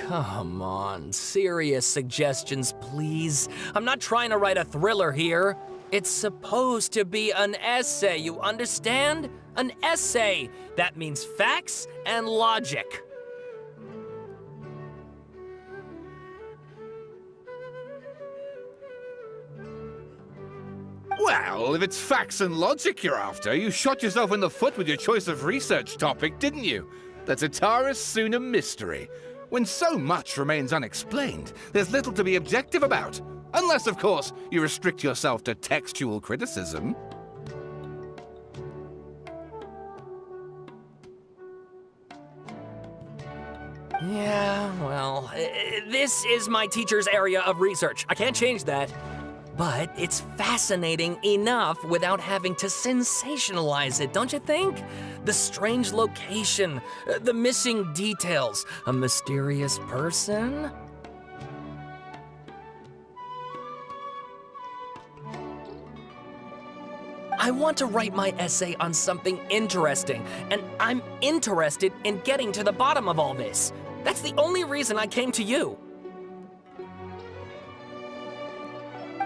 Come on, serious suggestions, please. I'm not trying to write a thriller here. It's supposed to be an essay, you understand? An essay! That means facts and logic. Well, if it's facts and logic you're after, you shot yourself in the foot with your choice of research topic, didn't you? The Tatarasuna mystery. When so much remains unexplained, there's little to be objective about. Unless, of course, you restrict yourself to textual criticism. Yeah, well, this is my teacher's area of research. I can't change that. But it's fascinating enough without having to sensationalize it, don't you think? The strange location, the missing details, a mysterious person. I want to write my essay on something interesting, and I'm interested in getting to the bottom of all this. That's the only reason I came to you.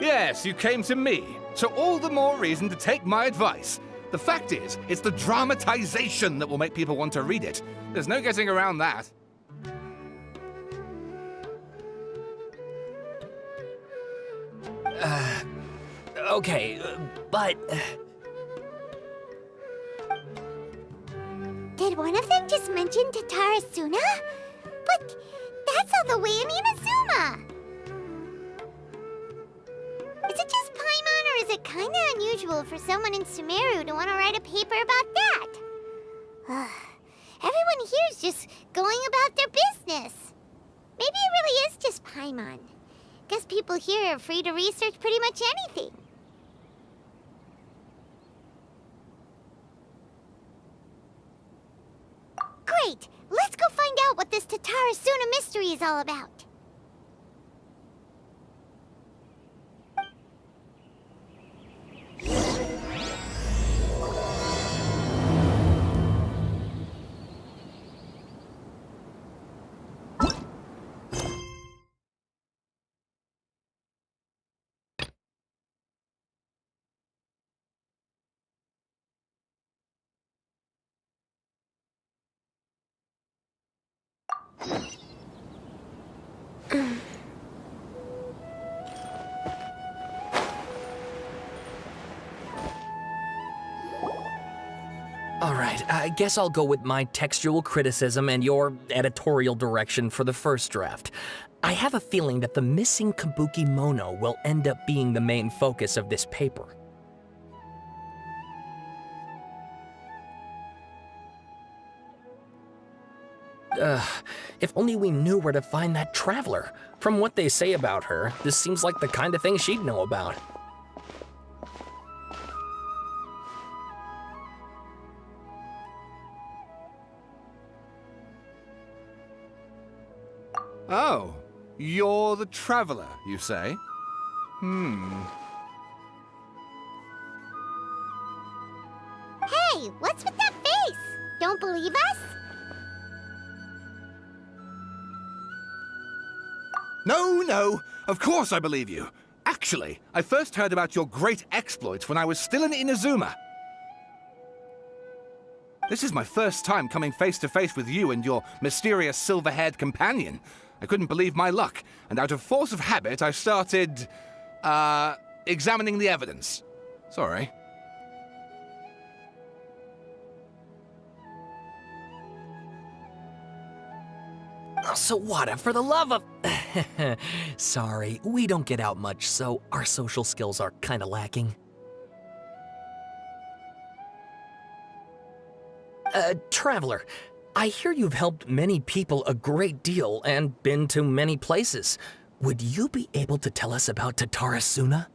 Yes, you came to me, so all the more reason to take my advice. The fact is, it's the dramatization that will make people want to read it. There's no getting around that. Okay, but... Did one of them just mention Tatarasuna? But that's all the way in Inazuma! Is it just Paimon, or is it kinda unusual for someone in Sumeru to want to write a paper about that? Everyone here is just going about their business. Maybe it really is just Paimon. Guess people here are free to research pretty much anything. Great! Let's go find out what this Tatarasuna mystery is all about. All right, I guess I'll go with my textual criticism and your editorial direction for the first draft. I have a feeling that the missing kabuki mono will end up being the main focus of this paper. If only we knew where to find that traveler. From what they say about her, this seems like the kind of thing she'd know about. Oh, you're the traveler, you say? Hey, what's with that face? Don't believe us? No, of course I believe you. Actually, I first heard about your great exploits when I was still in Inazuma. This is my first time coming face to face with you and your mysterious silver-haired companion. I couldn't believe my luck, and out of force of habit, I started, examining the evidence. Sorry. Sawada, for the love of... Sorry, we don't get out much, so our social skills are kinda lacking. Traveler, I hear you've helped many people a great deal and been to many places. Would you be able to tell us about Tatarasuna?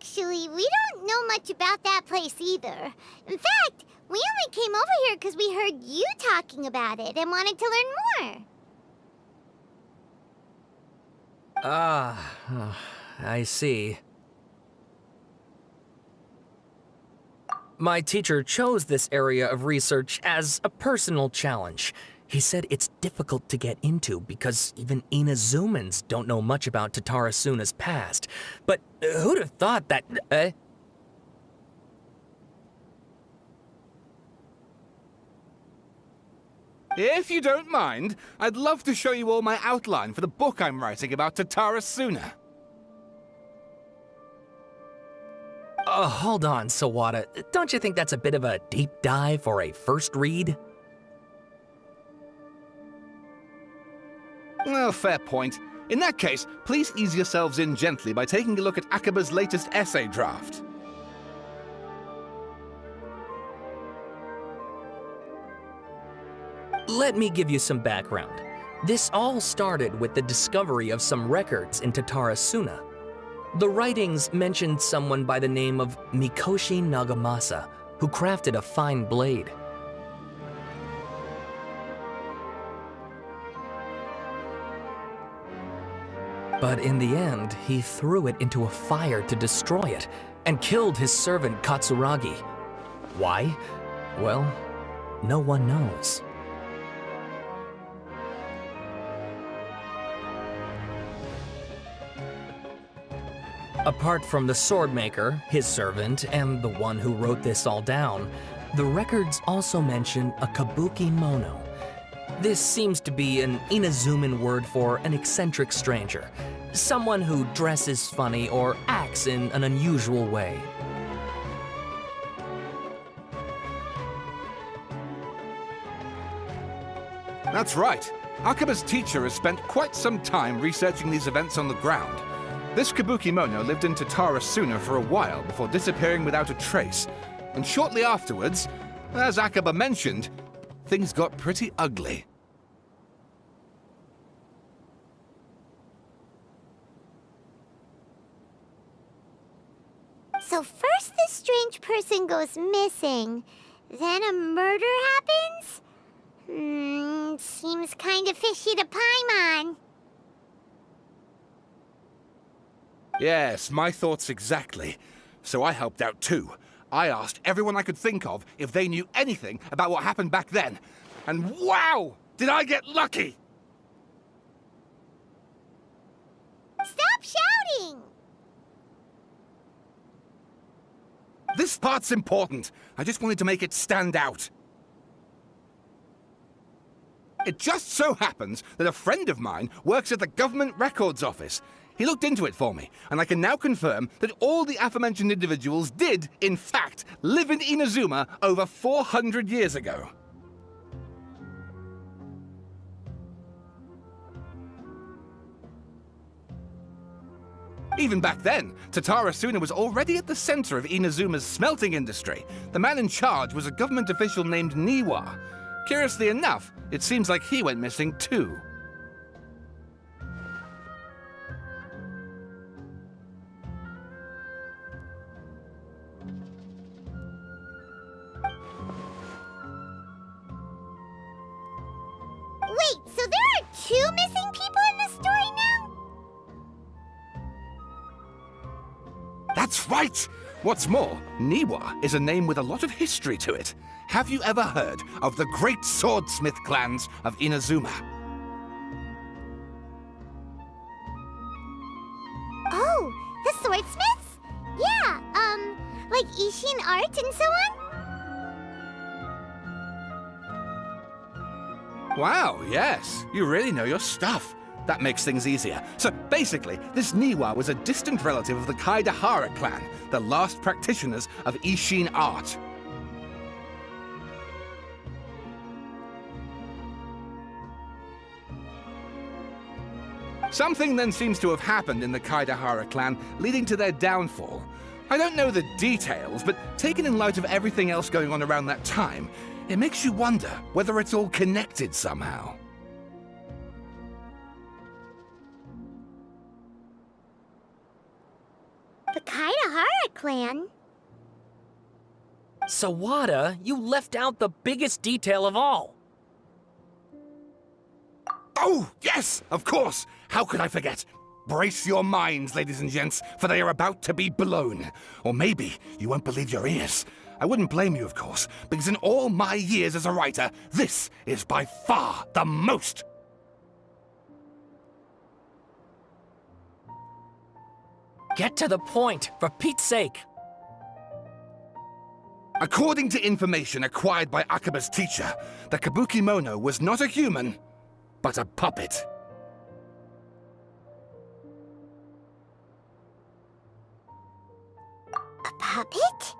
Actually, we don't know much about that place either. In fact, we only came over here because we heard you talking about it and wanted to learn more. I see. My teacher chose this area of research as a personal challenge. He said it's difficult to get into because even Inazumans don't know much about Tatarasuna's past. But who'd have thought that... If you don't mind, I'd love to show you all my outline for the book I'm writing about Tatarasuna. Hold on, Sawada. Don't you think that's a bit of a deep dive for a first read? Well, fair point. In that case, please ease yourselves in gently by taking a look at Akaba's latest essay draft. Let me give you some background. This all started with the discovery of some records in Tatarasuna. The writings mentioned someone by the name of Mikoshi Nagamasa, who crafted a fine blade. But in the end, he threw it into a fire to destroy it, and killed his servant Katsuragi. Why? Well, no one knows. Apart from the swordmaker, his servant, and the one who wrote this all down, the records also mention a kabuki mono. This seems to be an Inazuman word for an eccentric stranger, someone who dresses funny or acts in an unusual way. That's right. Akaba's teacher has spent quite some time researching these events on the ground. This kabuki mono lived in Tatarasuna for a while before disappearing without a trace. And shortly afterwards, as Akaba mentioned, things got pretty ugly. So first this strange person goes missing, then a murder happens? Seems kinda fishy to Paimon. Yes, my thoughts exactly. So I helped out too. I asked everyone I could think of if they knew anything about what happened back then. And wow! Did I get lucky! Stop shouting! This part's important. I just wanted to make it stand out. It just so happens that a friend of mine works at the Government Records Office. He looked into it for me, and I can now confirm that all the aforementioned individuals did, in fact, live in Inazuma over 400 years ago. Even back then, Tatarasuna was already at the center of Inazuma's smelting industry. The man in charge was a government official named Niwa. Curiously enough, it seems like he went missing too. Wait, so there are two missing people in the story now? That's right! What's more, Niwa is a name with a lot of history to it. Have you ever heard of the great swordsmith clans of Inazuma? Oh, the swordsmiths? Yeah, like Ishin art and so on? Wow, yes. You really know your stuff. That makes things easier. So basically, this Niwa was a distant relative of the Kaidahara clan, the last practitioners of Ishin art. Something then seems to have happened in the Kaidahara clan, leading to their downfall. I don't know the details, but taken in light of everything else going on around that time, it makes you wonder whether it's all connected somehow. The Kaidahara clan. Sawada, you left out the biggest detail of all. Oh, yes, of course. How could I forget? Brace your minds, ladies and gents, for they are about to be blown. Or maybe you won't believe your ears. I wouldn't blame you, of course, because in all my years as a writer, this is by far the most. Get to the point, for Pete's sake. According to information acquired by Akaba's teacher, the Kabukimono was not a human, but a puppet. A puppet?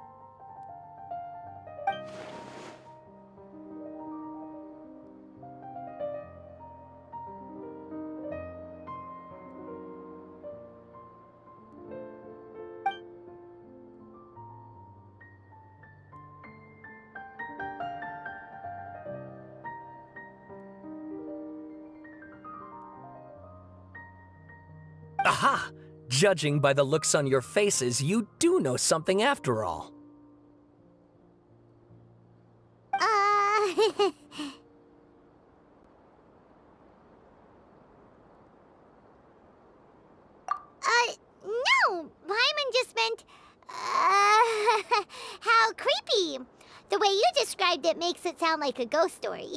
Aha! Judging by the looks on your faces, you do know something after all. No! Paimon just meant, how creepy. The way you described it makes it sound like a ghost story.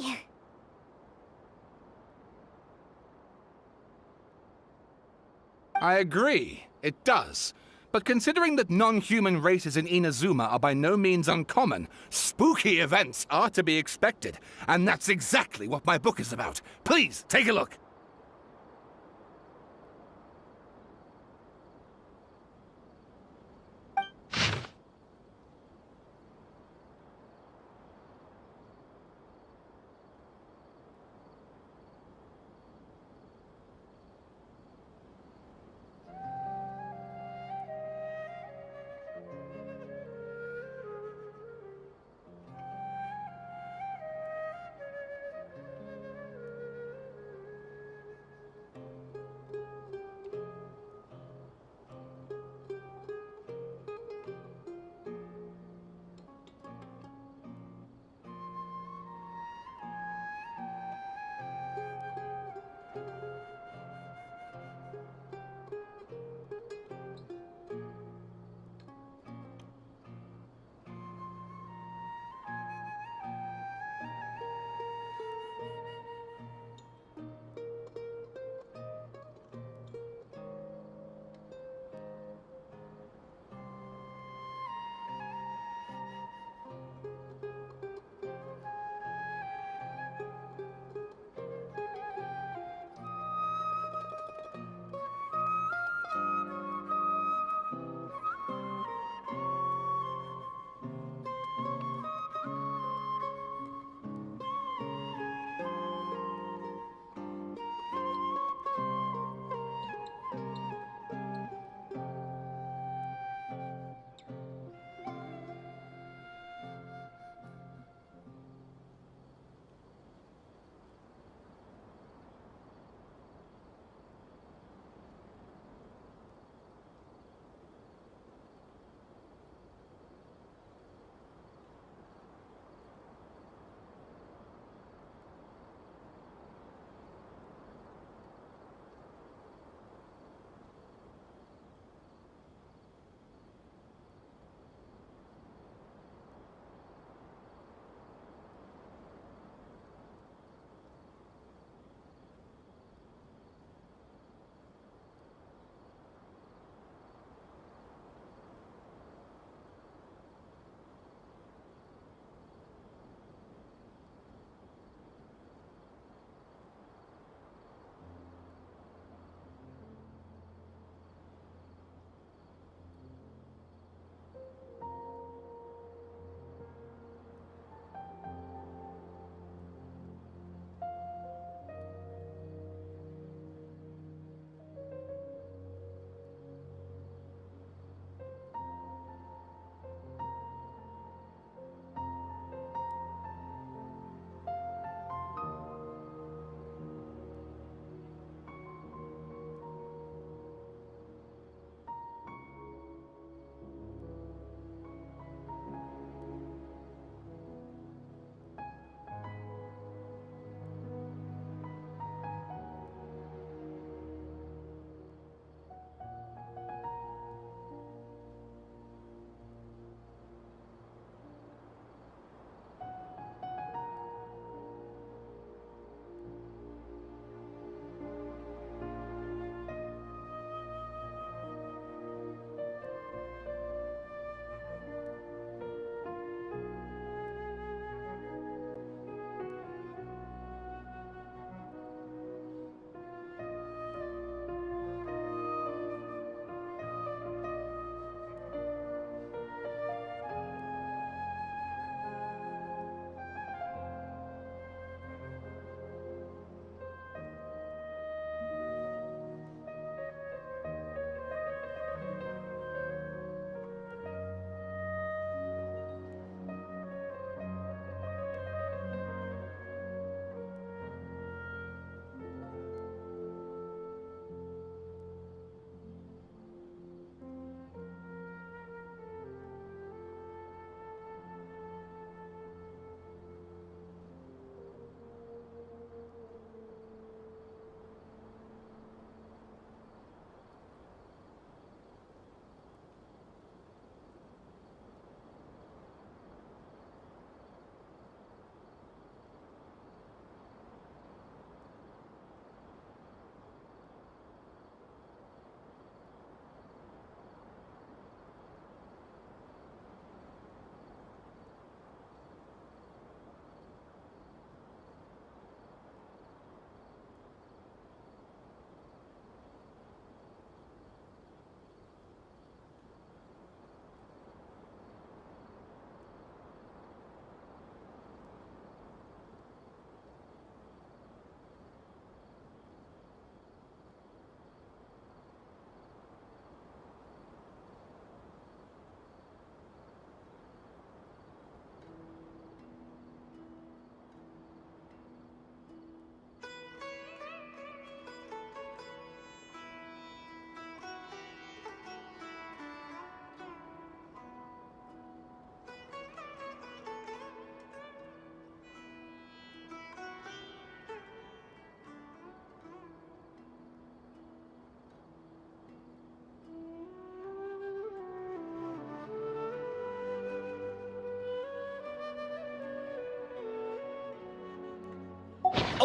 I agree, it does. But considering that non-human races in Inazuma are by no means uncommon, spooky events are to be expected. And that's exactly what my book is about. Please, take a look.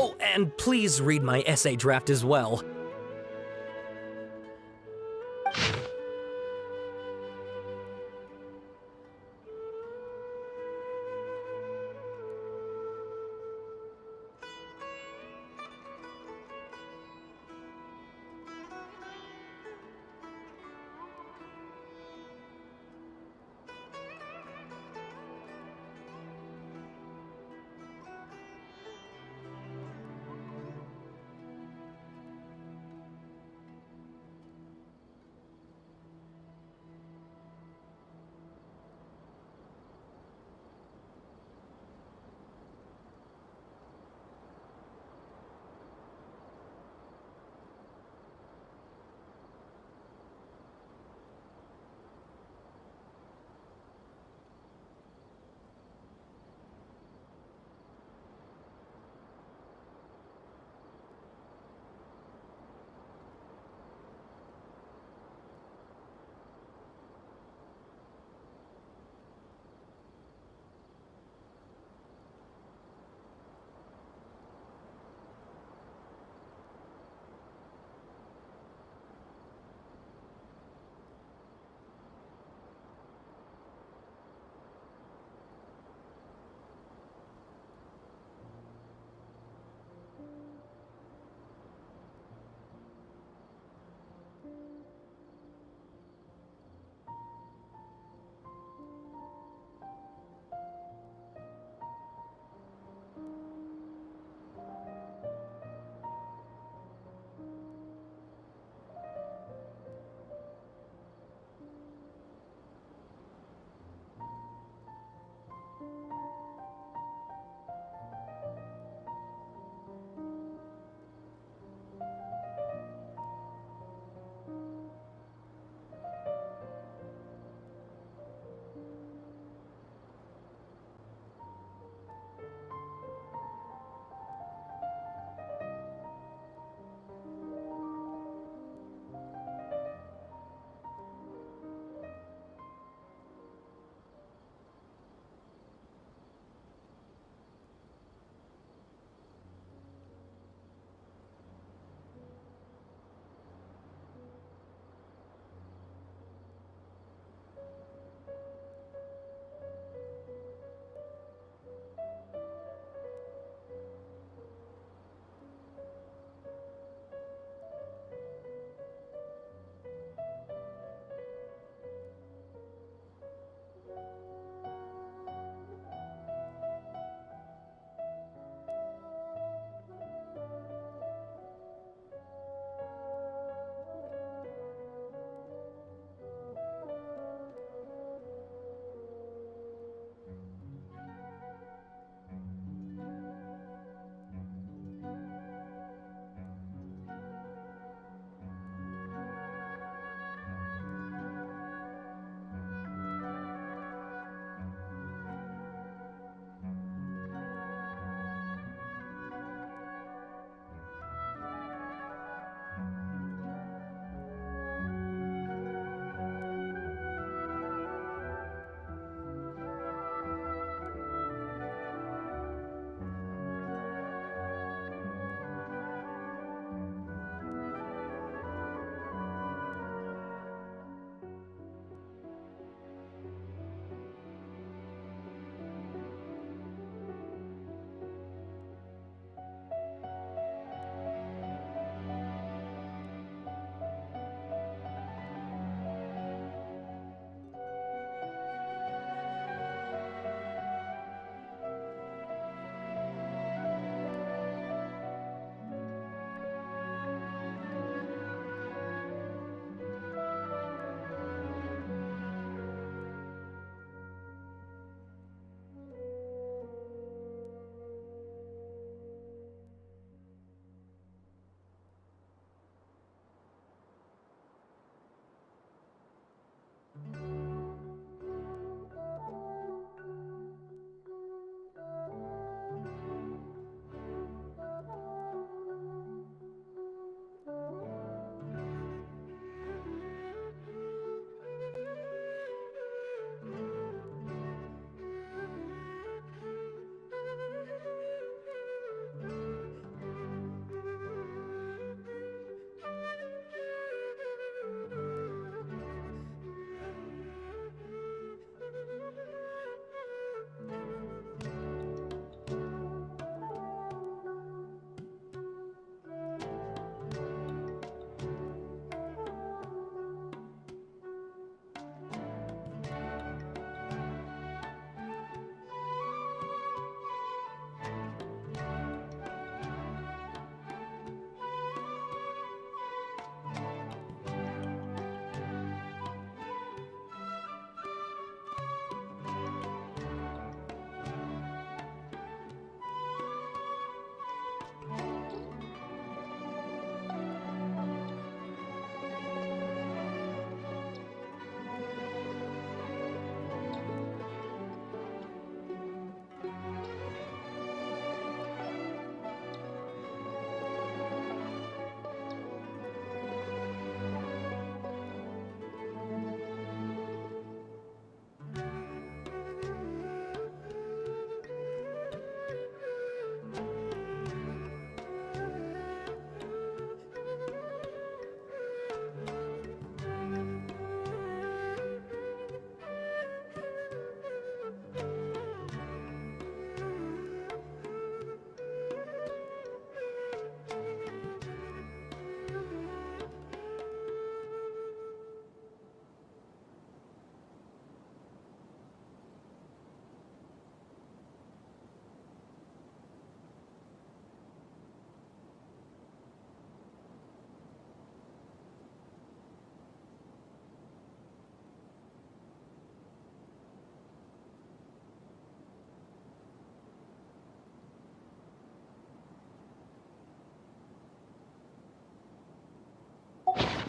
Oh, and please read my essay draft as well.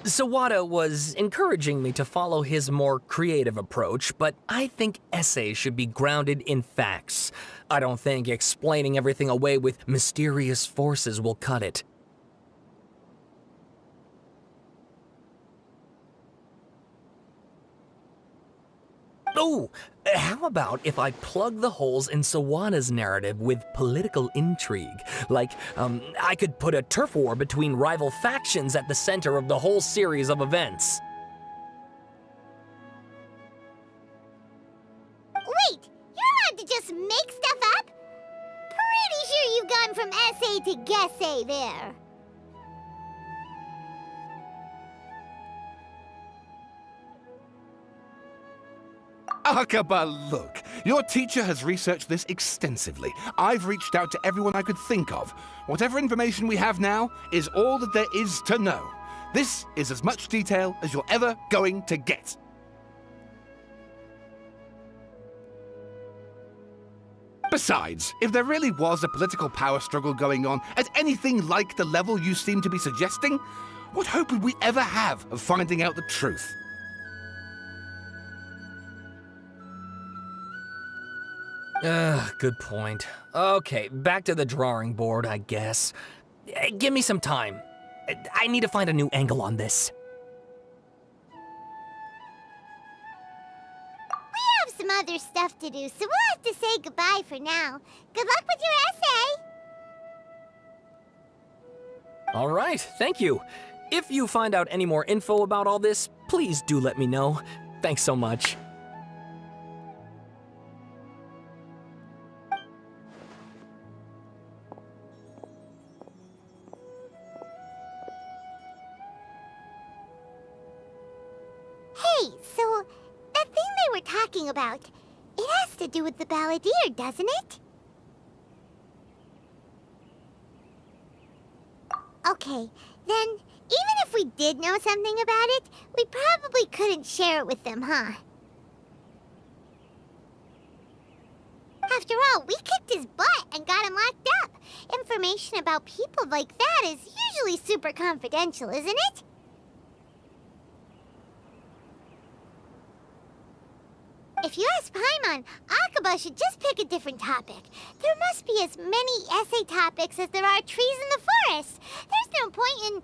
Sawada was encouraging me to follow his more creative approach, but I think essays should be grounded in facts. I don't think explaining everything away with mysterious forces will cut it. Oh, how about if I plug the holes in Sawada's narrative with political intrigue? Like, I could put a turf war between rival factions at the center of the whole series of events. Wait, you're allowed to just make stuff up? Pretty sure you've gone from essay to guessay there. Akaba, look. Your teacher has researched this extensively. I've reached out to everyone I could think of. Whatever information we have now is all that there is to know. This is as much detail as you're ever going to get. Besides, if there really was a political power struggle going on at anything like the level you seem to be suggesting, what hope would we ever have of finding out the truth? Good point. Okay, back to the drawing board, I guess. Give me some time. I need to find a new angle on this. We have some other stuff to do, so we'll have to say goodbye for now. Good luck with your essay! All right, thank you. If you find out any more info about all this, please do let me know. Thanks so much. Hey, so that thing they were talking about, it has to do with the balladeer, doesn't it? Okay, then even if we did know something about it, we probably couldn't share it with them, huh? After all, we kicked his butt and got him locked up. Information about people like that is usually super confidential, isn't it? If you ask Paimon, Akaba should just pick a different topic. There must be as many essay topics as there are trees in the forest. There's no point in...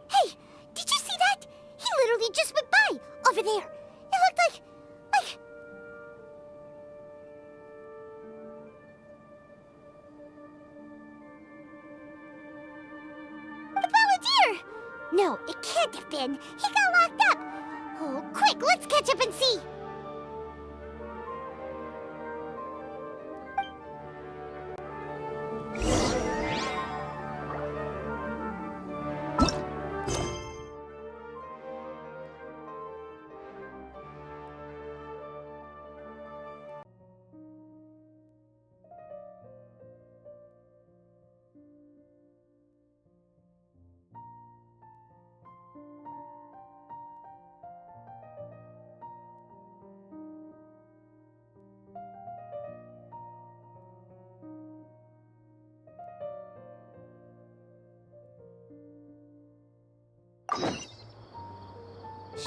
Hey, did you see that? He literally just went by, over there. It looked like... The balladeer! No, it can't have been. He got locked up. Oh, quick, let's catch up and see.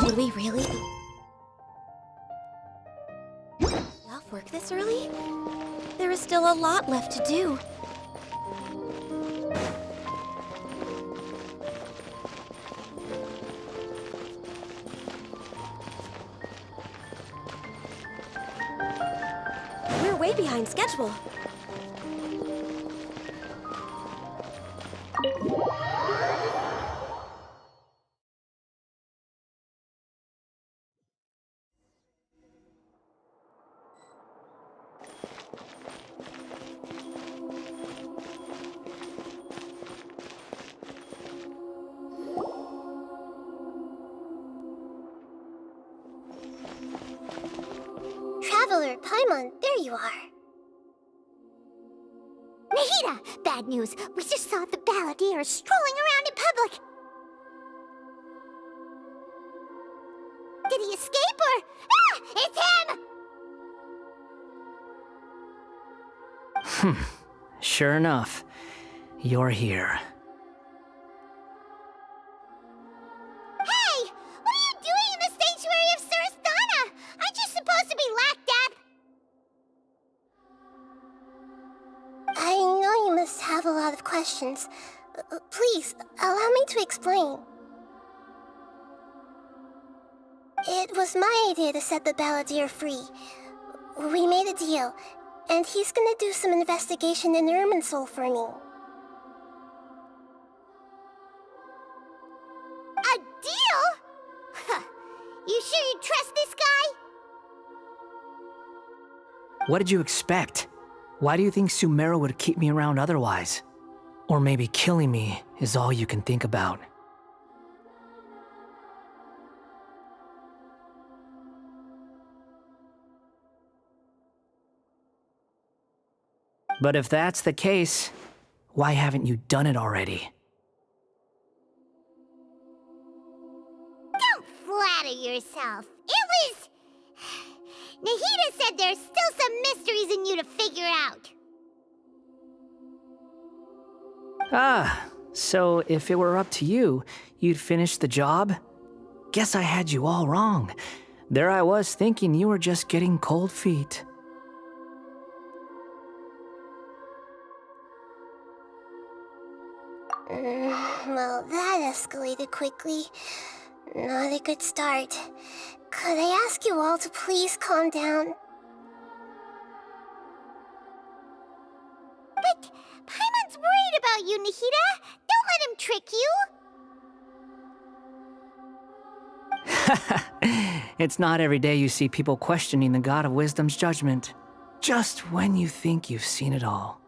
Should we really be off work this early? There is still a lot left to do. We're way behind schedule. Traveler, Paimon, there you are. Nahida! Bad news. We just saw the balladeer strolling around in public. Sure enough, you're here. Hey! What are you doing in the sanctuary of Surasthana? Aren't you supposed to be locked up? I know you must have a lot of questions. Please, allow me to explain. It was my idea to set the balladeer free. We made a deal, and he's gonna do some investigation in Irminsul for me. A deal? Huh. You sure you trust this guy? What did you expect? Why do you think Sumeru would keep me around otherwise? Or maybe killing me is all you can think about. But if that's the case, why haven't you done it already? Don't flatter yourself. It was... Nahida said there's still some mysteries in you to figure out. Ah, so if it were up to you, you'd finish the job? Guess I had you all wrong. There I was thinking you were just getting cold feet. Well, that escalated quickly. Not a good start. Could I ask you all to please calm down? But Paimon's worried about you, Nahida. Don't let him trick you. It's not every day you see people questioning the God of Wisdom's judgment. Just when you think you've seen it all.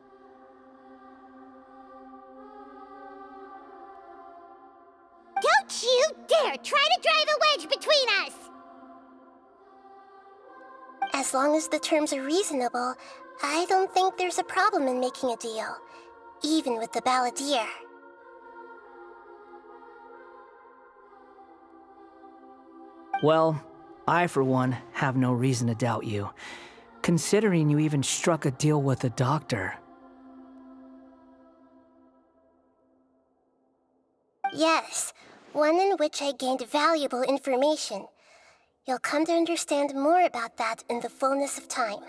Don't you dare try to drive a wedge between us! As long as the terms are reasonable, I don't think there's a problem in making a deal. Even with the balladeer. Well, I for one have no reason to doubt you, considering you even struck a deal with the doctor. Yes, one in which I gained valuable information. You'll come to understand more about that in the fullness of time.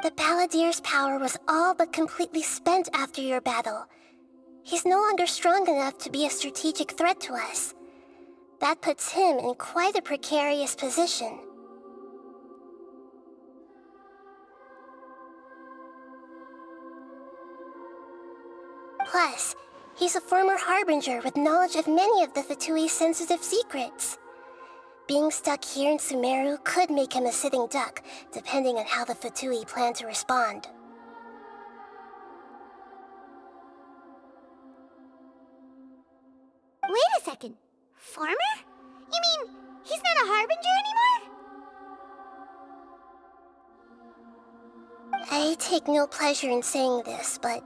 The balladeer's power was all but completely spent after your battle. He's no longer strong enough to be a strategic threat to us. That puts him in quite a precarious position. Plus, he's a former harbinger with knowledge of many of the Fatui's sensitive secrets. Being stuck here in Sumeru could make him a sitting duck, depending on how the Fatui plan to respond. Wait a second. Farmer? You mean he's not a harbinger anymore? I take no pleasure in saying this, but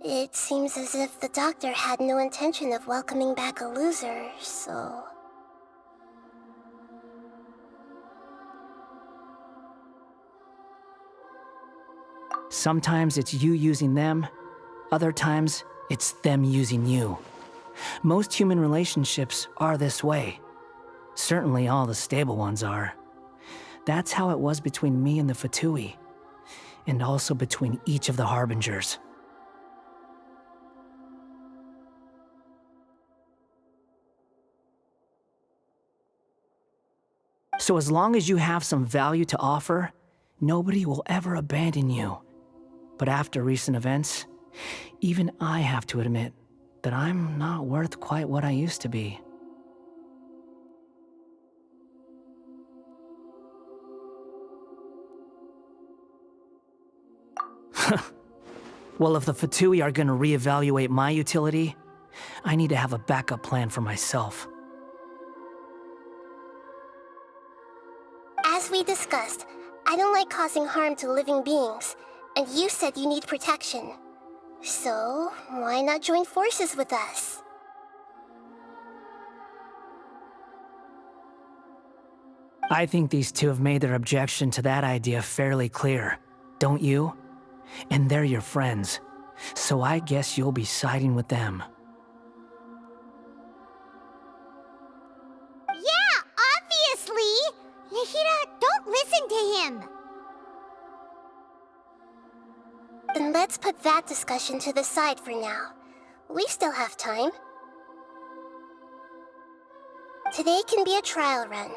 it seems as if the doctor had no intention of welcoming back a loser, so... Sometimes it's you using them, other times it's them using you. Most human relationships are this way. Certainly all the stable ones are. That's how it was between me and the Fatui, and also between each of the harbingers. So as long as you have some value to offer, nobody will ever abandon you. But after recent events, even I have to admit that I'm not worth quite what I used to be. Well, if the Fatui are gonna reevaluate my utility, I need to have a backup plan for myself. As we discussed, I don't like causing harm to living beings, and you said you need protection. So, why not join forces with us? I think these two have made their objection to that idea fairly clear, don't you? And they're your friends, so I guess you'll be siding with them. Yeah, obviously! Nahida, don't listen to him! Then let's put that discussion to the side for now. We still have time. Today can be a trial run.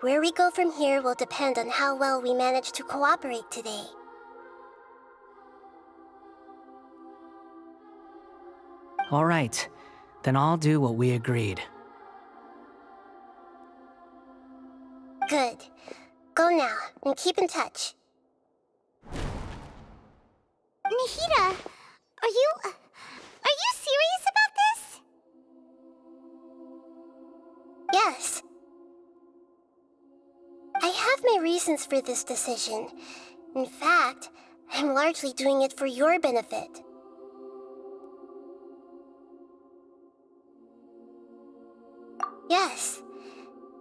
Where we go from here will depend on how well we manage to cooperate today. All right, then I'll do what we agreed. Good. Go now, and keep in touch. Nahida, are you serious about this? Yes. I have my reasons for this decision. In fact, I'm largely doing it for your benefit. Yes.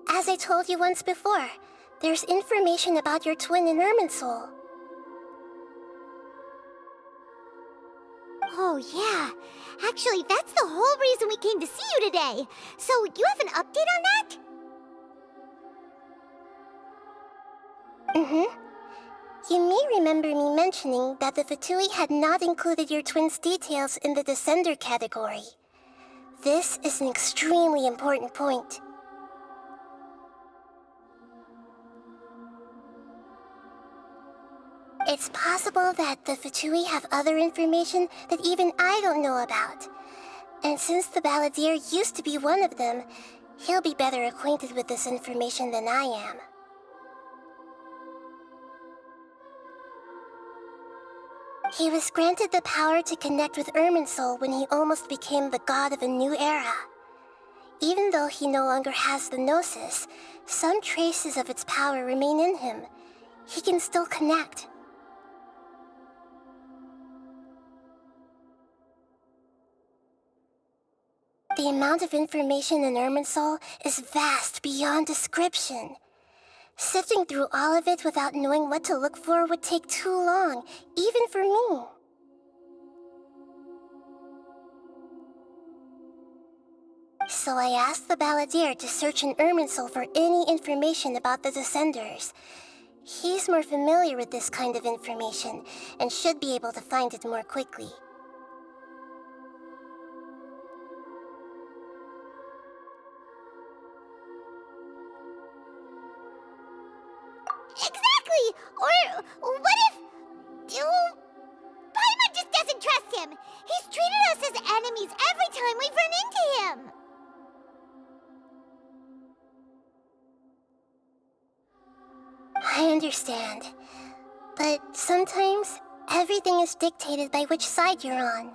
As I told you once before, there's information about your twin in Irminsul. Oh, yeah. Actually, that's the whole reason we came to see you today. So, you have an update on that? Mm-hmm. You may remember me mentioning that the Fatui had not included your twin's details in the Descender category. This is an extremely important point. It's possible that the Fatui have other information that even I don't know about. And since the Balladeer used to be one of them, he'll be better acquainted with this information than I am. He was granted the power to connect with Irminsul when he almost became the god of a new era. Even though he no longer has the Gnosis, some traces of its power remain in him. He can still connect. The amount of information in Irminsul is vast beyond description. Sifting through all of it without knowing what to look for would take too long, even for me. So I asked the Balladeer to search in Irminsul for any information about the Descenders. He's more familiar with this kind of information, and should be able to find it more quickly. Exactly! Or what if... Paimon just doesn't trust him! He's treated us as enemies every time we've run into him! I understand. But sometimes, everything is dictated by which side you're on.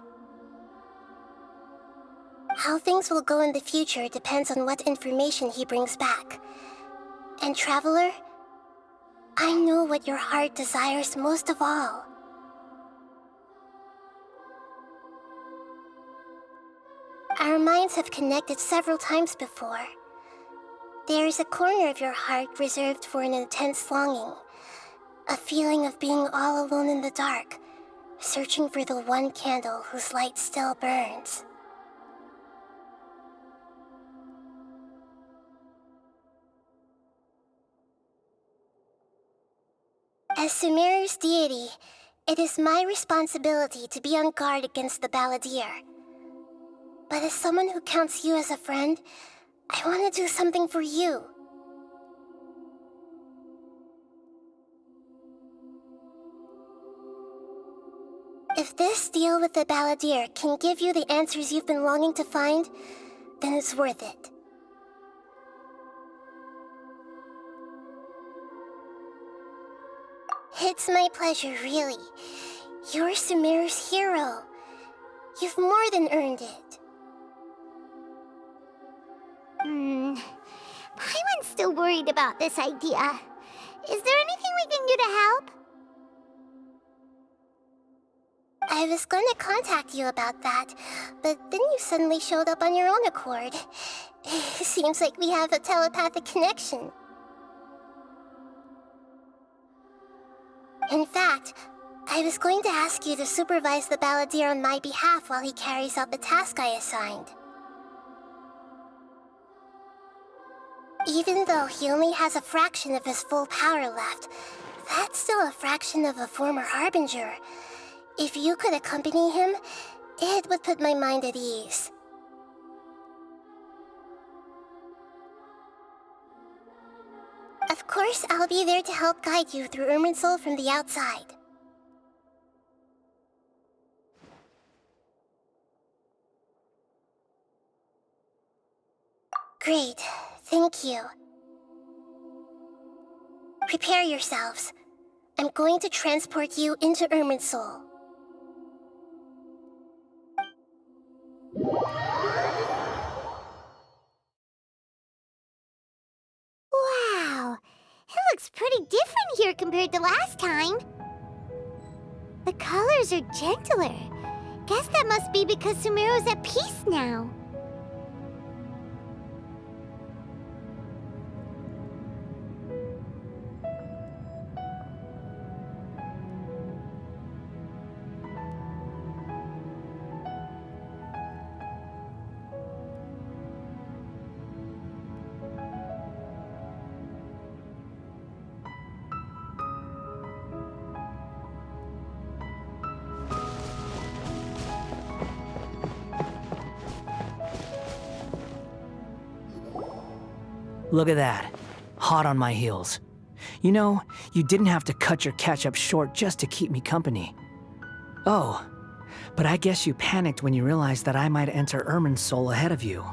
How things will go in the future depends on what information he brings back. And Traveler, I know what your heart desires most of all. Our minds have connected several times before. There is a corner of your heart reserved for an intense longing. A feeling of being all alone in the dark, searching for the one candle whose light still burns. As Sumeru's deity, it is my responsibility to be on guard against the Balladeer. But as someone who counts you as a friend, I want to do something for you. If this deal with the Balladeer can give you the answers you've been longing to find, then it's worth it. It's my pleasure, really. You're Sumeru's hero. You've more than earned it. Paimon's still worried about this idea. Is there anything we can do to help? I was going to contact you about that, but then you suddenly showed up on your own accord. Seems like we have a telepathic connection. In fact, I was going to ask you to supervise the balladeer on my behalf while he carries out the task I assigned. Even though he only has a fraction of his full power left, that's still a fraction of a former Harbinger. If you could accompany him, it would put my mind at ease. Of course, I'll be there to help guide you through Irminsul from the outside. Great, thank you. Prepare yourselves. I'm going to transport you into Irminsul. Wow, it looks pretty different here compared to last time. The colors are gentler. Guess that must be because Sumeru's at peace now. Look at that. Hot on my heels. You know, you didn't have to cut your catch-up short just to keep me company. Oh, but I guess you panicked when you realized that I might enter Irminsul ahead of you.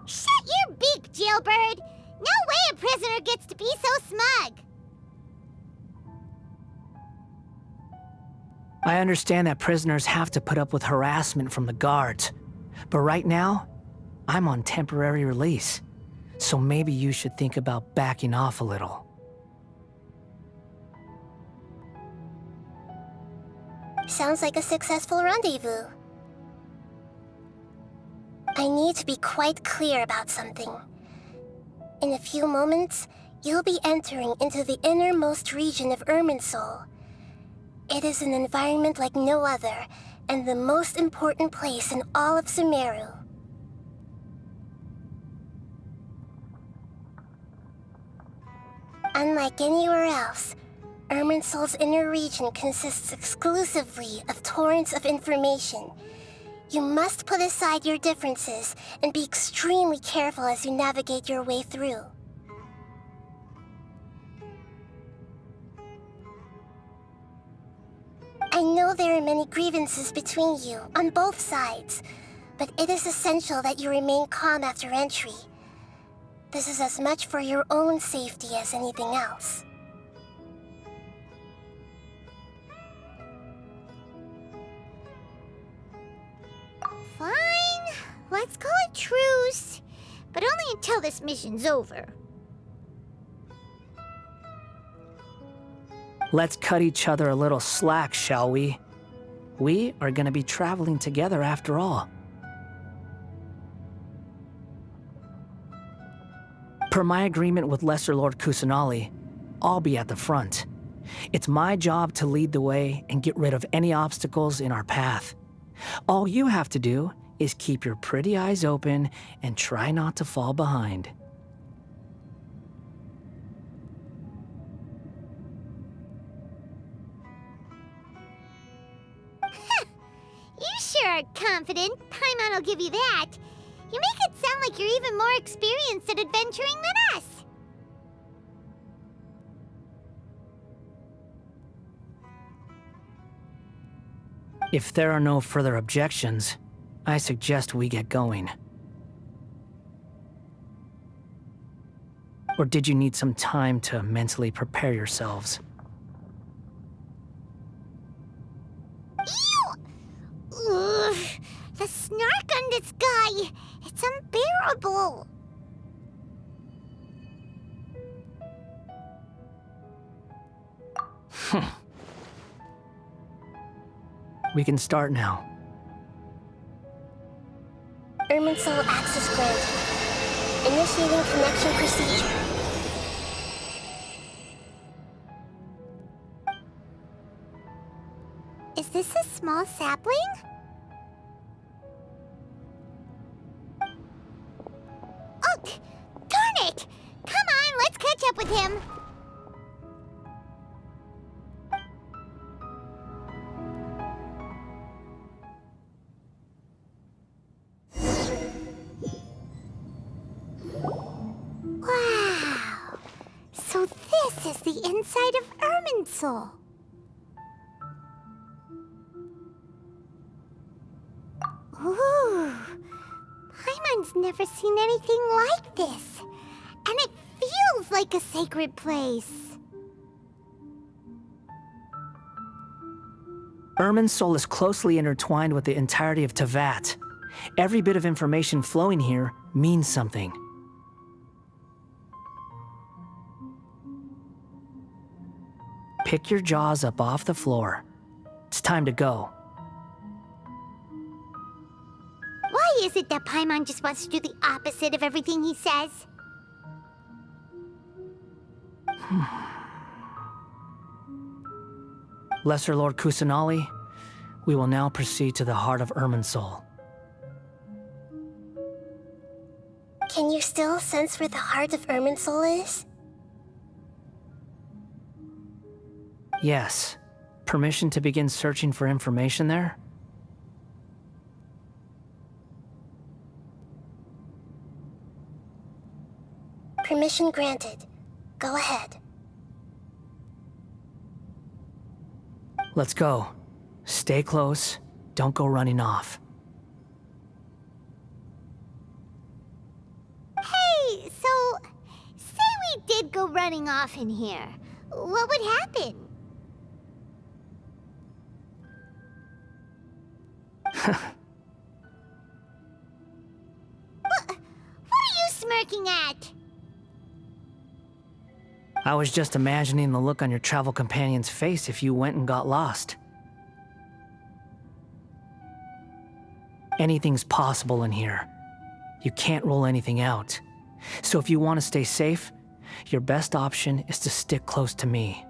Shut your beak, jailbird! No way a prisoner gets to be so smug! I understand that prisoners have to put up with harassment from the guards, but right now, I'm on temporary release, so maybe you should think about backing off a little. Sounds like a successful rendezvous. I need to be quite clear about something. In a few moments, you'll be entering into the innermost region of Irminsul. It is an environment like no other, and the most important place in all of Sumeru. Unlike anywhere else, Irminsul's inner region consists exclusively of torrents of information. You must put aside your differences and be extremely careful as you navigate your way through. I know there are many grievances between you, on both sides, but it is essential that you remain calm after entry. This is as much for your own safety as anything else. Fine, let's call it truce, but only until this mission's over. Let's cut each other a little slack, shall we? We are gonna be traveling together after all. Per my agreement with Lesser Lord Kusanali, I'll be at the front. It's my job to lead the way and get rid of any obstacles in our path. All you have to do is keep your pretty eyes open and try not to fall behind. You sure are confident. Paimon will give you that. You make it sound like you're even more experienced at adventuring than us. If there are no further objections, I suggest we get going. Or did you need some time to mentally prepare yourselves? Ew! Ugh, the snark on this guy! It's unbearable! We can start now. Irminsul access granted. Initiating connection procedure. Is this a small sapling? Oh, darn it! Come on, let's catch up with him. Wow! So this is the inside of Irminsul. Ooh, Paimon's never seen anything like this. And it feels like a sacred place. Irminsul is closely intertwined with the entirety of Teyvat. Every bit of information flowing here means something. Pick your jaws up off the floor. It's time to go. Why is it that Paimon just wants to do the opposite of everything he says? Lesser Lord Kusanali, we will now proceed to the heart of Irminsul. Can you still sense where the heart of Irminsul is? Yes. Permission to begin searching for information there? Permission granted. Go ahead. Let's go. Stay close. Don't go running off. Hey, so... say we did go running off in here. What would happen? What are you smirking at? I was just imagining the look on your travel companion's face if you went and got lost. Anything's possible in here. You can't rule anything out. So if you want to stay safe, your best option is to stick close to me.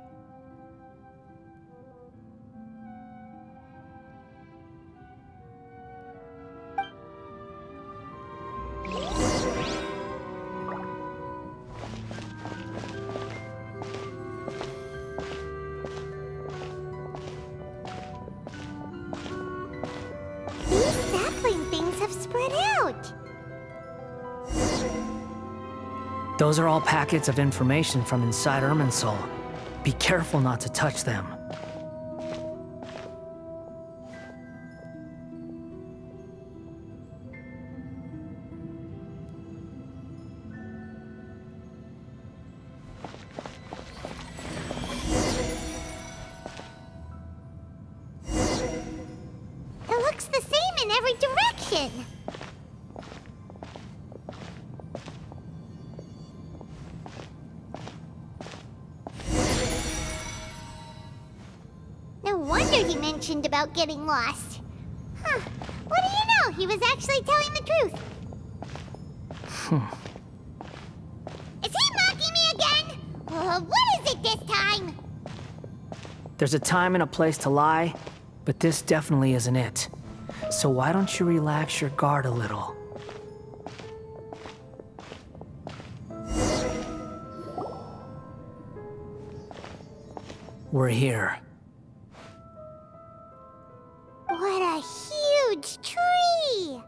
These sapling things have spread out. Those are all packets of information from inside Irminsul. Be careful not to touch them. It looks the same in every direction. No wonder he mentioned about getting lost. Huh. What do you know? He was actually telling the truth. Is he mocking me again? What is it this time? There's a time and a place to lie, but this definitely isn't it. So why don't you relax your guard a little? We're here. What a huge tree!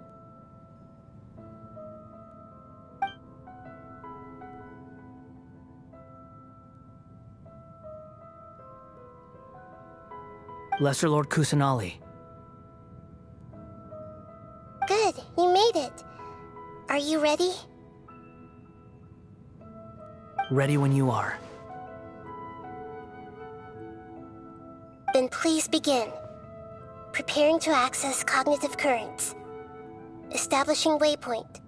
Lesser Lord Kusanali. Good, you made it. Are you ready? Ready when you are. Then please begin. Preparing to access cognitive currents. Establishing waypoint.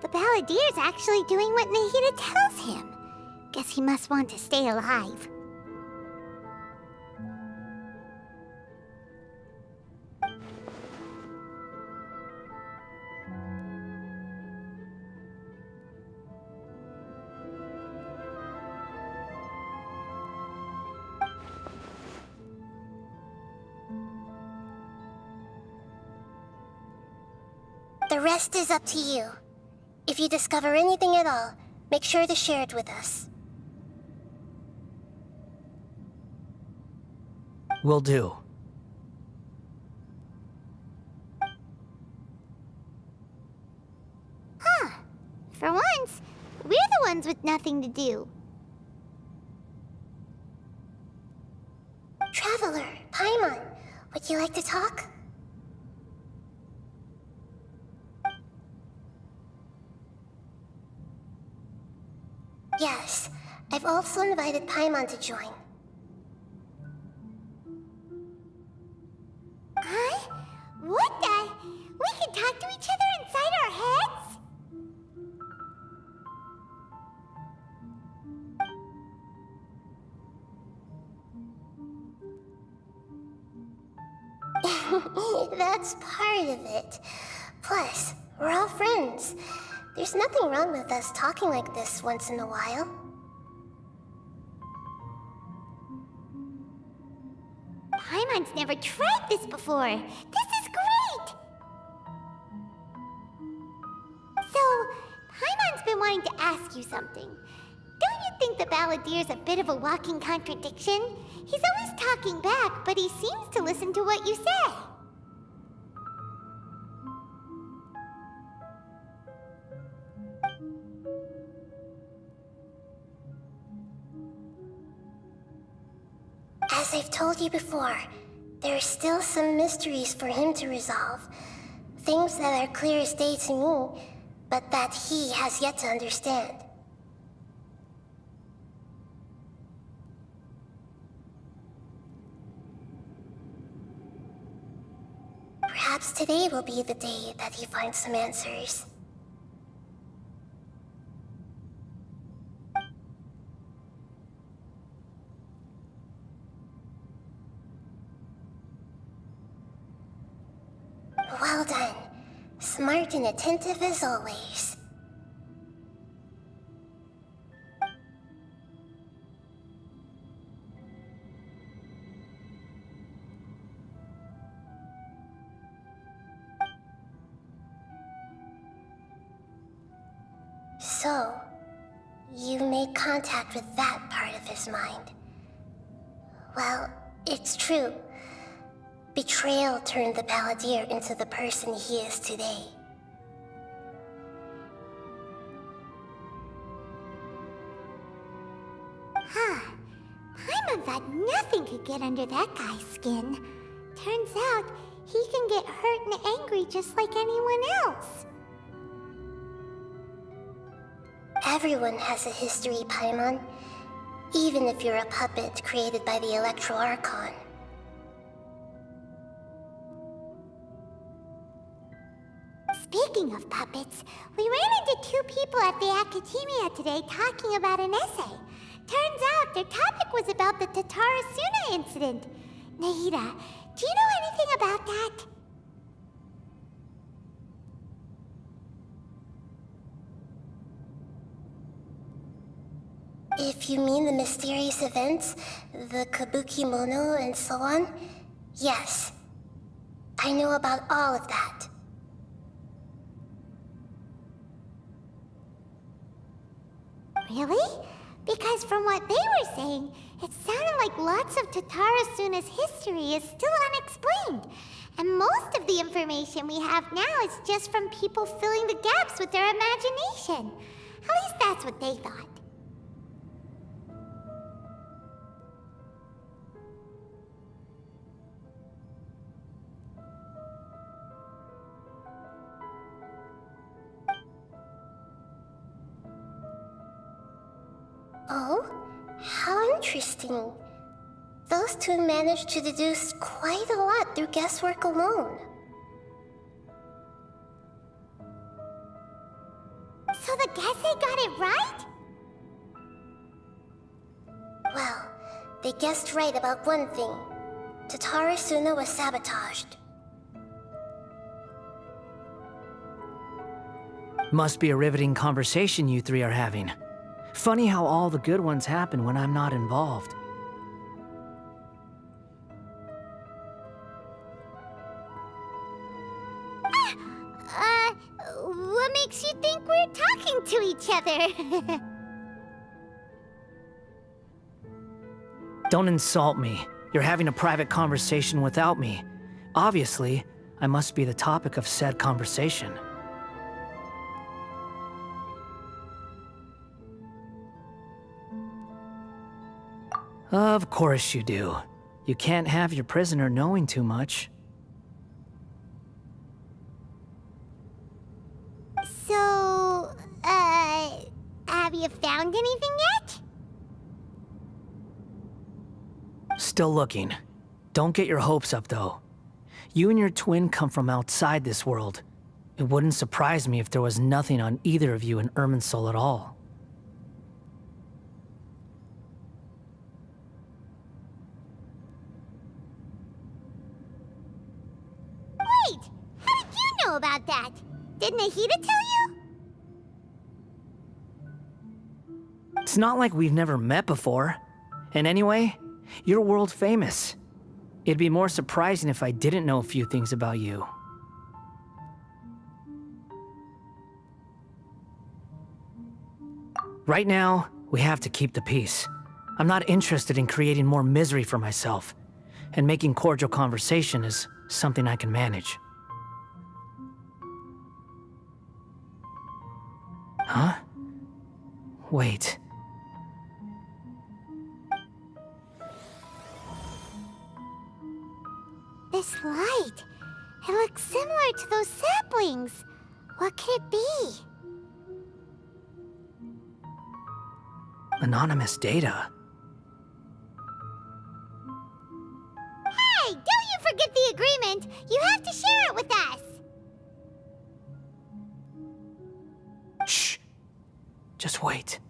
The Balladier's actually doing what Nahida tells him. Guess he must want to stay alive. The rest is up to you. If you discover anything at all, make sure to share it with us. Will do. For once, we're the ones with nothing to do. Traveler, Paimon, would you like to talk? Yes, I've also invited Paimon to join. Huh? What the? We can talk to each other inside our heads? That's part of it. Plus, we're all friends. There's nothing wrong with us talking like this once in a while. Paimon's never tried this before. This is great! So, Paimon's been wanting to ask you something. Don't you think the Balladier's a bit of a walking contradiction? He's always talking back, but he seems to listen to what you say. As I've told you before, there are still some mysteries for him to resolve. Things that are clear as day to me, but that he has yet to understand. Perhaps today will be the day that he finds some answers. Well done. Smart and attentive as always. So, you made contact with that part of his mind. Well, it's true. Betrayal turned the Balladeer into the person he is today. Huh. Paimon thought nothing could get under that guy's skin. Turns out, he can get hurt and angry just like anyone else. Everyone has a history, Paimon. Even if you're a puppet created by the Electro Archon. Speaking of puppets, we ran into two people at the Academia today talking about an essay. Turns out their topic was about the Tatarasuna incident. Nahida, do you know anything about that? If you mean the mysterious events, the Kabuki Mono and so on, yes. I know about all of that. Really? Because from what they were saying, it sounded like lots of Tatarasuna's history is still unexplained. And most of the information we have now is just from people filling the gaps with their imagination. At least that's what they thought. Oh? How interesting. Those two managed to deduce quite a lot through guesswork alone. So the Gesse got it right? Well, they guessed right about one thing. Tatarasuna was sabotaged. Must be a riveting conversation you three are having. Funny how all the good ones happen when I'm not involved. What makes you think we're talking to each other? Don't insult me. You're having a private conversation without me. Obviously, I must be the topic of said conversation. Of course you do. You can't have your prisoner knowing too much. So, have you found anything yet? Still looking. Don't get your hopes up, though. You and your twin come from outside this world. It wouldn't surprise me if there was nothing on either of you in Irminsul at all. Wait! How did you know about that? Didn't Nahida tell you? It's not like we've never met before. And anyway, you're world famous. It'd be more surprising if I didn't know a few things about you. Right now, we have to keep the peace. I'm not interested in creating more misery for myself, and making cordial conversation is something I can manage. Huh? Wait. This light. It looks similar to those saplings. What could it be? Anonymous data. Hey, don't you forget the agreement! You have to share it with us! Shh. Just wait.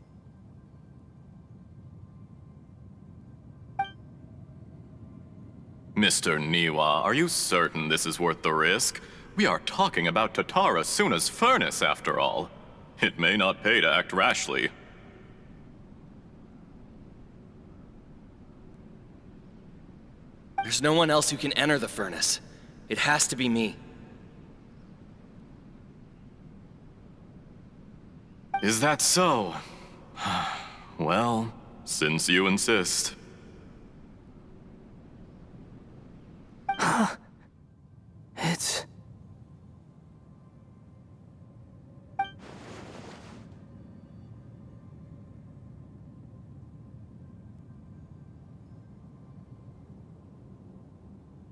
Mr. Niwa, are you certain this is worth the risk? We are talking about Tatara Suna's furnace, after all. It may not pay to act rashly. There's no one else who can enter the furnace. It has to be me. Is that so? Well, since you insist. It's...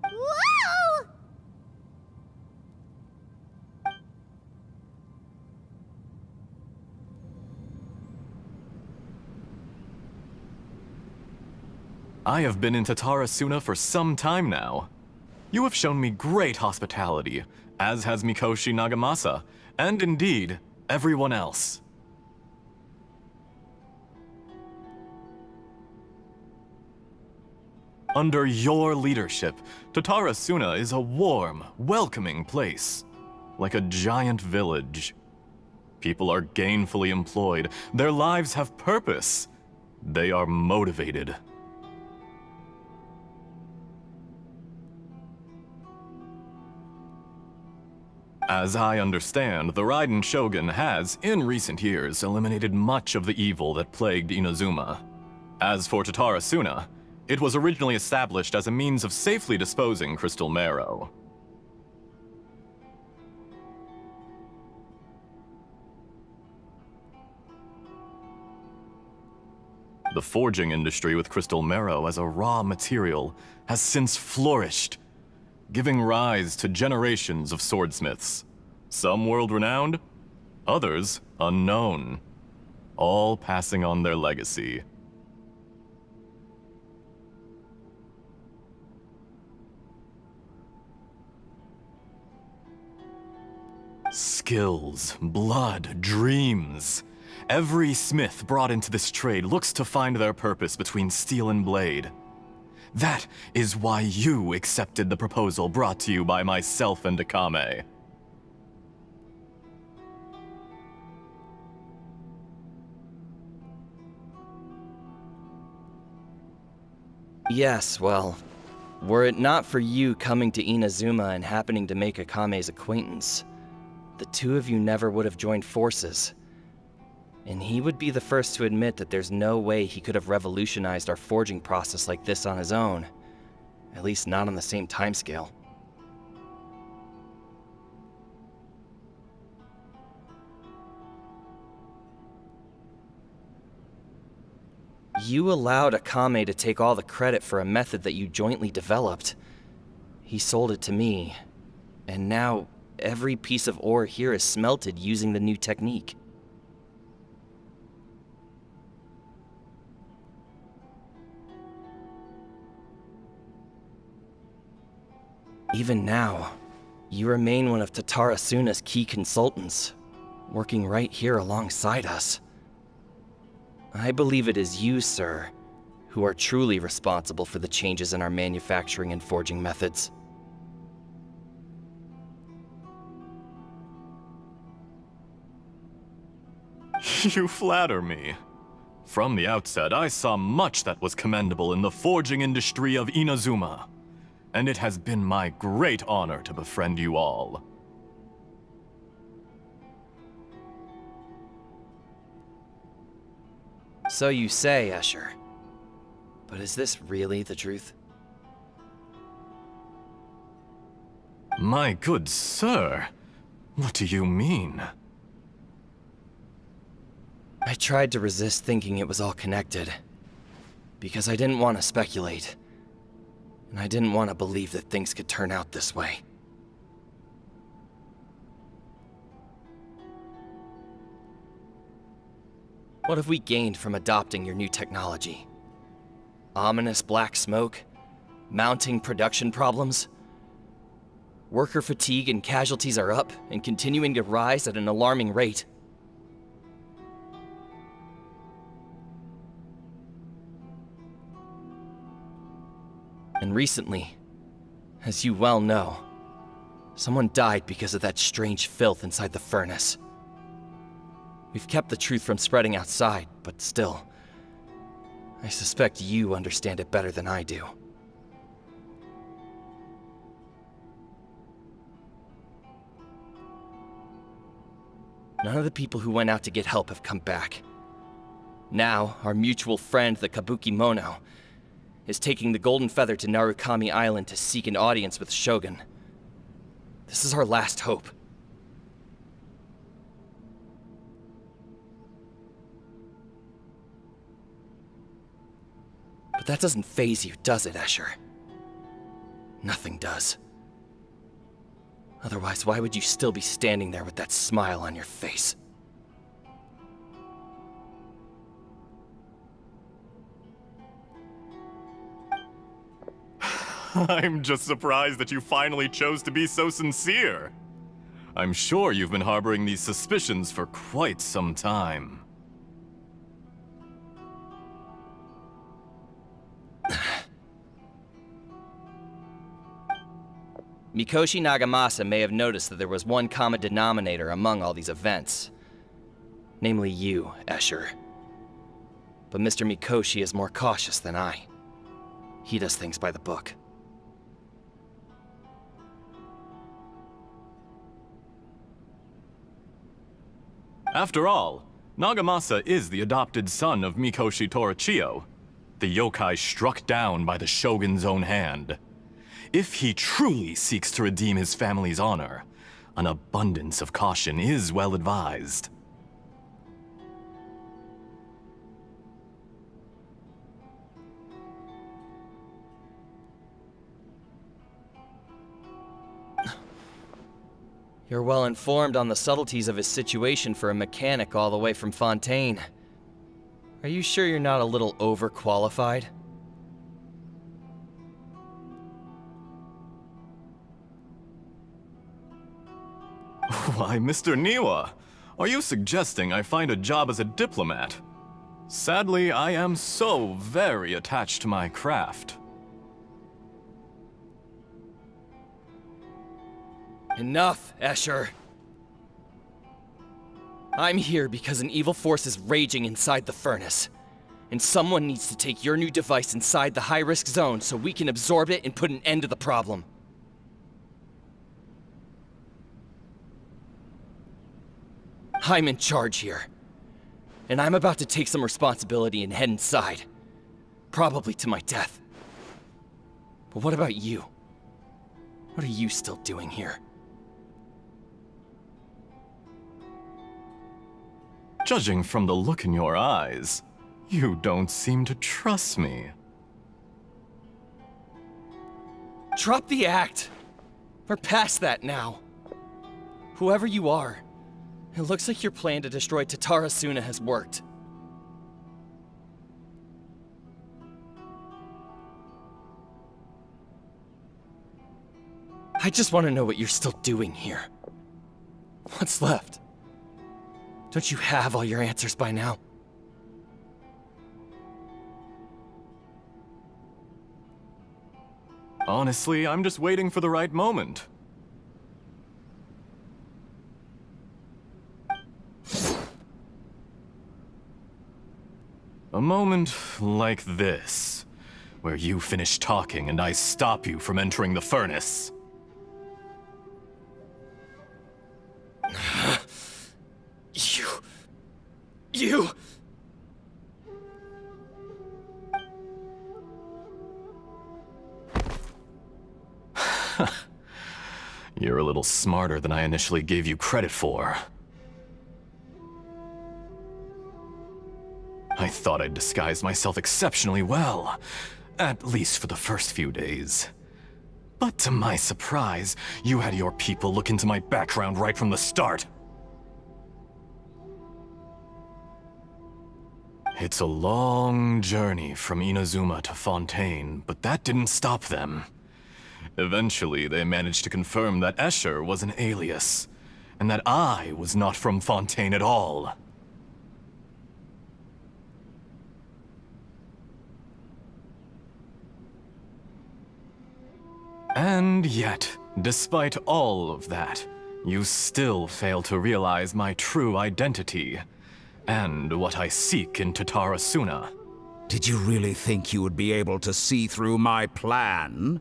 Whoa! I have been in Tatara Suna for some time now. You have shown me great hospitality, as has Mikoshi Nagamasa, and indeed, everyone else. Under your leadership, Tatara Suna is a warm, welcoming place, like a giant village. People are gainfully employed, their lives have purpose, they are motivated. As I understand, the Raiden Shogun has, in recent years, eliminated much of the evil that plagued Inazuma. As for Tatara Suna, it was originally established as a means of safely disposing crystal marrow. The forging industry with crystal marrow as a raw material has since flourished, giving rise to generations of swordsmiths. Some world-renowned, others unknown, all passing on their legacy. Skills, blood, dreams. Every smith brought into this trade looks to find their purpose between steel and blade. That is why you accepted the proposal brought to you by myself and Akame. Yes, well, were it not for you coming to Inazuma and happening to make Akame's acquaintance, the two of you never would have joined forces. And he would be the first to admit that there's no way he could have revolutionized our forging process like this on his own. At least not on the same timescale. You allowed Akame to take all the credit for a method that you jointly developed. He sold it to me, and now every piece of ore here is smelted using the new technique. Even now, you remain one of Tatara Suna's key consultants, working right here alongside us. I believe it is you, sir, who are truly responsible for the changes in our manufacturing and forging methods. You flatter me. From the outset, I saw much that was commendable in the forging industry of Inazuma, and it has been my great honor to befriend you all. So you say, Escher. But is this really the truth? My good sir, what do you mean? I tried to resist thinking it was all connected, because I didn't want to speculate, and I didn't want to believe that things could turn out this way. What have we gained from adopting your new technology? Ominous black smoke? Mounting production problems? Worker fatigue and casualties are up and continuing to rise at an alarming rate. And recently, as you well know, someone died because of that strange filth inside the furnace. We've kept the truth from spreading outside, but still, I suspect you understand it better than I do. None of the people who went out to get help have come back. Now, our mutual friend, the Kabuki Mono, is taking the Golden Feather to Narukami Island to seek an audience with Shogun. This is our last hope. But that doesn't faze you, does it, Escher? Nothing does. Otherwise, why would you still be standing there with that smile on your face? I'm just surprised that you finally chose to be so sincere. I'm sure you've been harboring these suspicions for quite some time. Mikoshi Nagamasa may have noticed that there was one common denominator among all these events. Namely you, Escher. But Mr. Mikoshi is more cautious than I. He does things by the book. After all, Nagamasa is the adopted son of Mikoshi Torichio, the yokai struck down by the Shogun's own hand. If he truly seeks to redeem his family's honor, an abundance of caution is well advised. You're well informed on the subtleties of his situation for a mechanic all the way from Fontaine. Are you sure you're not a little overqualified? Why, Mr. Niwa, are you suggesting I find a job as a diplomat? Sadly, I am so very attached to my craft. Enough, Escher. I'm here because an evil force is raging inside the furnace. And someone needs to take your new device inside the high-risk zone so we can absorb it and put an end to the problem. I'm in charge here. And I'm about to take some responsibility and head inside. Probably to my death. But what about you? What are you still doing here? Judging from the look in your eyes, you don't seem to trust me. Drop the act. We're past that now. Whoever you are, it looks like your plan to destroy Tatara Suna has worked. I just want to know what you're still doing here. What's left? Don't you have all your answers by now? Honestly, I'm just waiting for the right moment. A moment like this, where you finish talking and I stop you from entering the furnace. You... You're a little smarter than I initially gave you credit for. I thought I'd disguised myself exceptionally well, at least for the first few days. But to my surprise, you had your people look into my background right from the start. It's a long journey from Inazuma to Fontaine, but that didn't stop them. Eventually, they managed to confirm that Escher was an alias, and that I was not from Fontaine at all. And yet, despite all of that, you still fail to realize my true identity, and what I seek in Tatara Suna. Did you really think you would be able to see through my plan?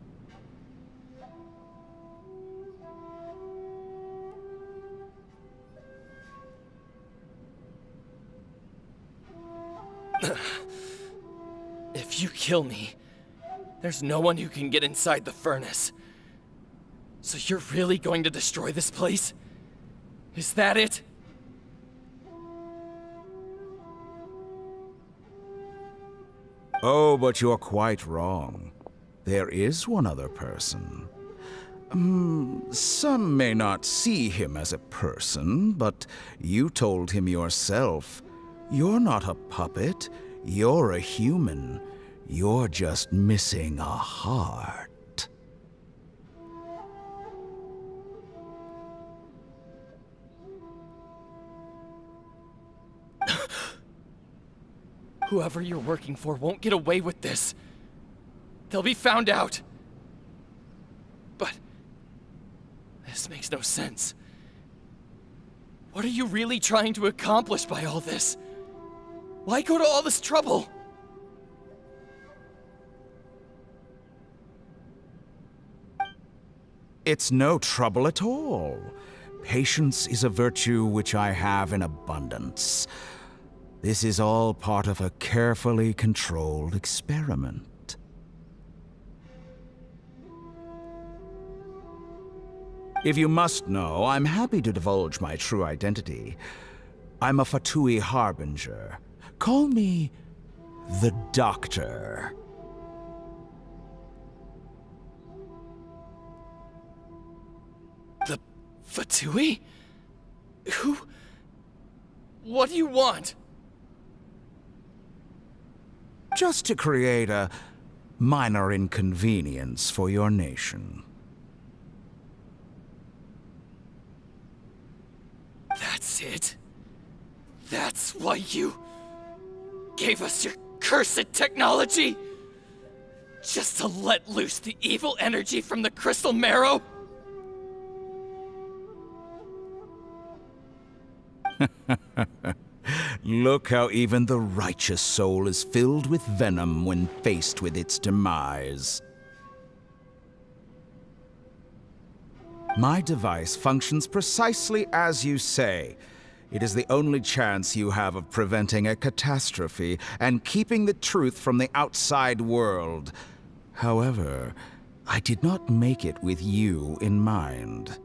If you kill me, there's no one who can get inside the furnace. So you're really going to destroy this place? Is that it? Oh, but you're quite wrong. There is one other person. Some may not see him as a person, but you told him yourself. You're not a puppet. You're a human. You're just missing a heart. Whoever you're working for won't get away with this. They'll be found out. But this makes no sense. What are you really trying to accomplish by all this? Why go to all this trouble? It's no trouble at all. Patience is a virtue which I have in abundance. This is all part of a carefully controlled experiment. If you must know, I'm happy to divulge my true identity. I'm a Fatui Harbinger. Call me the Doctor. The Fatui? Who? What do you want? Just to create a minor inconvenience for your nation. That's it? That's why you gave us your cursed technology? Just to let loose the evil energy from the crystal marrow? Look how even the righteous soul is filled with venom when faced with its demise. My device functions precisely as you say. It is the only chance you have of preventing a catastrophe and keeping the truth from the outside world. However, I did not make it with you in mind.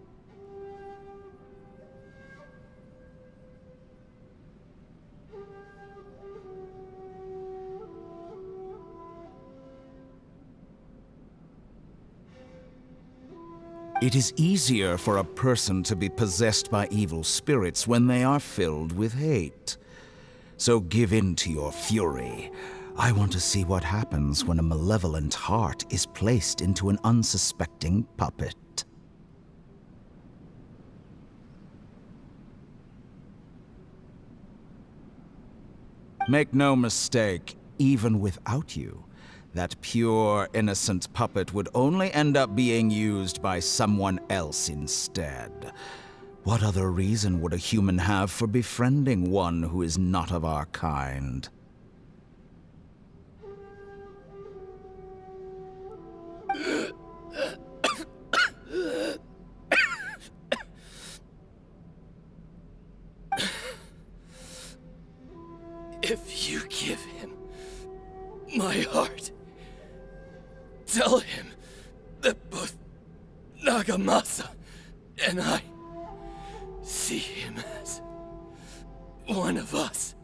It is easier for a person to be possessed by evil spirits when they are filled with hate. So give in to your fury. I want to see what happens when a malevolent heart is placed into an unsuspecting puppet. Make no mistake, even without you, that pure, innocent puppet would only end up being used by someone else instead. What other reason would a human have for befriending one who is not of our kind? If you give him my heart, tell him that both Nagamasa and I see him as one of us.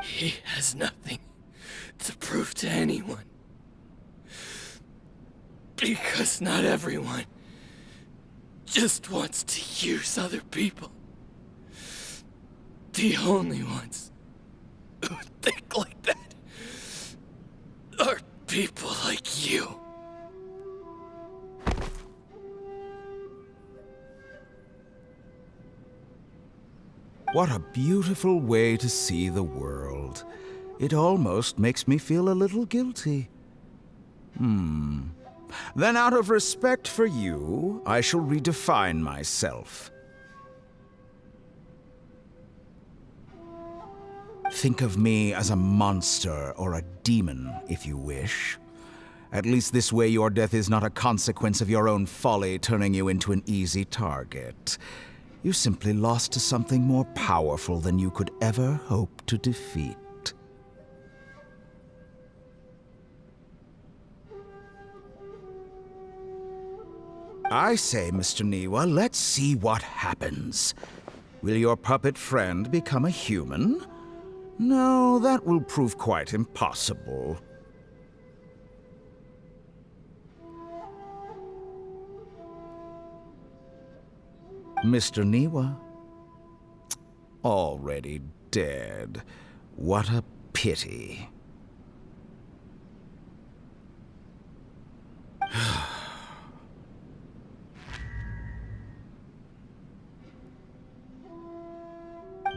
He has nothing to prove to anyone. Because not everyone just wants to use other people. The only ones who think like that are people like you. What a beautiful way to see the world. It almost makes me feel a little guilty. Then out of respect for you, I shall redefine myself. Think of me as a monster or a demon, if you wish. At least this way your death is not a consequence of your own folly turning you into an easy target. You simply lost to something more powerful than you could ever hope to defeat. I say, Mr. Niwa, let's see what happens. Will your puppet friend become a human? No, that will prove quite impossible. Mr. Niwa? Already dead. What a pity.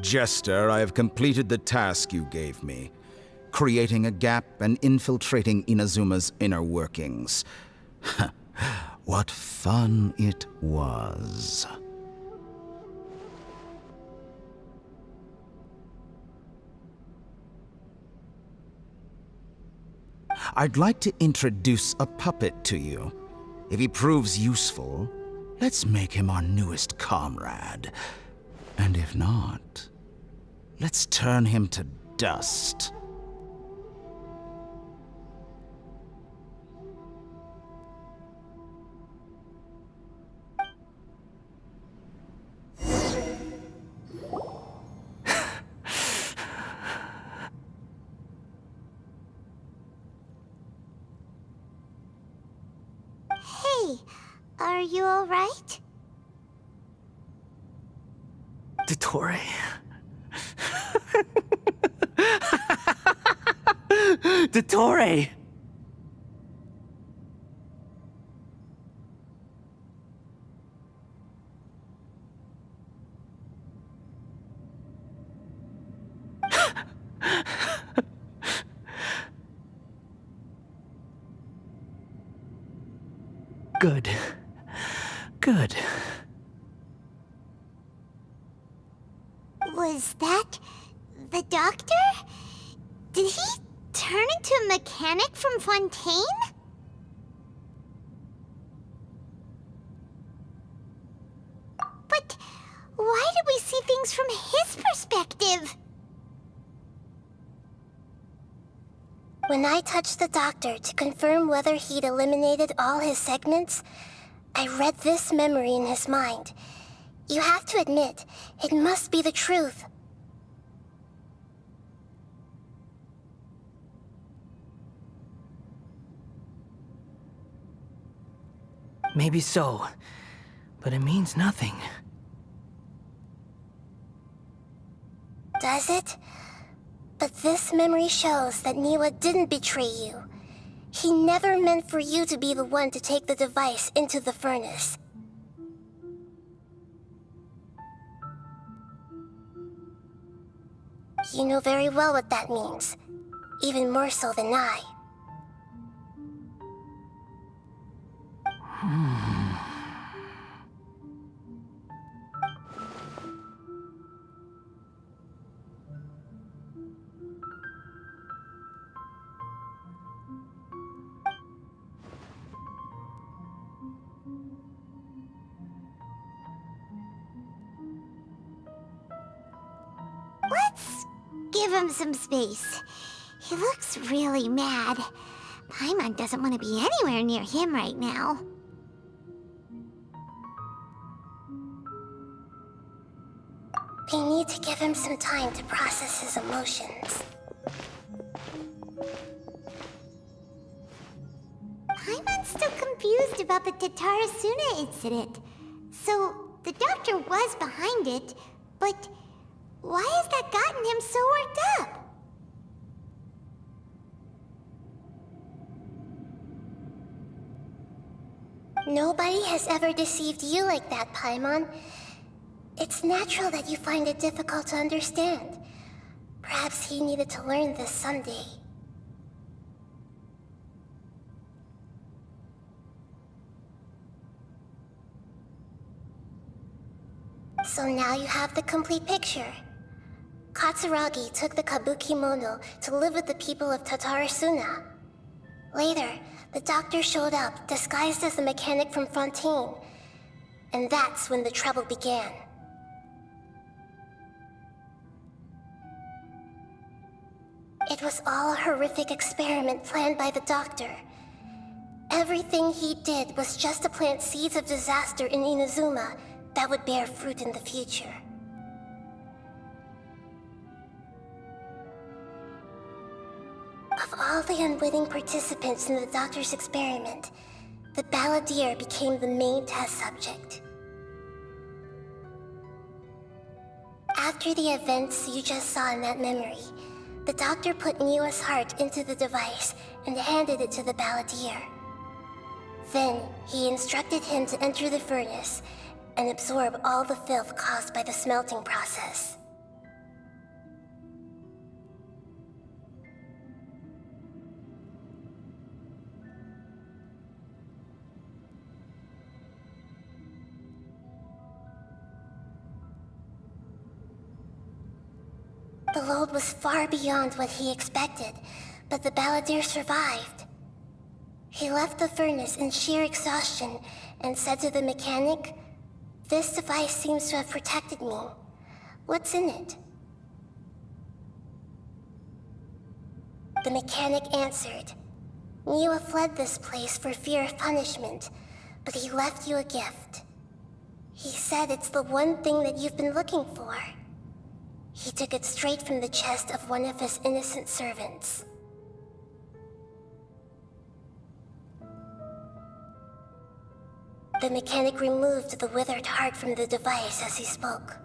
Jester, I have completed the task you gave me, creating a gap and infiltrating Inazuma's inner workings. What fun it was. I'd like to introduce a puppet to you. If he proves useful, let's make him our newest comrade. And if not, let's turn him to dust. Hey, are you alright? Dottore? Dottore! Good. Good. Was that the doctor? Did he turn into a mechanic from Fontaine? things from his perspective. When I touched the doctor to confirm whether he'd eliminated all his segments, I read this memory in his mind. You have to admit, it must be the truth. Maybe so, but it means nothing. Does it? But this memory shows that Niwa didn't betray you. He never meant for you to be the one to take the device into the furnace. You know very well what that means, even more so than I. Let's give him some space. He looks really mad. Paimon doesn't want to be anywhere near him right now. We need to give him some time to process his emotions. Paimon's still confused about the Tatarasuna incident. So, the doctor was behind it, but why has that gotten him so worked up? Nobody has ever deceived you like that, Paimon. It's natural that you find it difficult to understand. Perhaps he needed to learn this someday. So now you have the complete picture. Katsuragi took the kabuki mono to live with the people of Tatarasuna. Later, the doctor showed up, disguised as the mechanic from Fontaine. And that's when the trouble began. It was all a horrific experiment planned by the doctor. Everything he did was just to plant seeds of disaster in Inazuma that would bear fruit in the future. Of all the unwitting participants in the doctor's experiment, the balladeer became the main test subject. After the events you just saw in that memory, the doctor put Niwa's heart into the device and handed it to the balladeer. Then, he instructed him to enter the furnace and absorb all the filth caused by the smelting process. The load was far beyond what he expected, but the balladeer survived. He left the furnace in sheer exhaustion and said to the mechanic, "This device seems to have protected me. What's in it?" The mechanic answered, "Niwa fled this place for fear of punishment, but he left you a gift. He said it's the one thing that you've been looking for. He took it straight from the chest of one of his innocent servants." The mechanic removed the withered heart from the device as he spoke.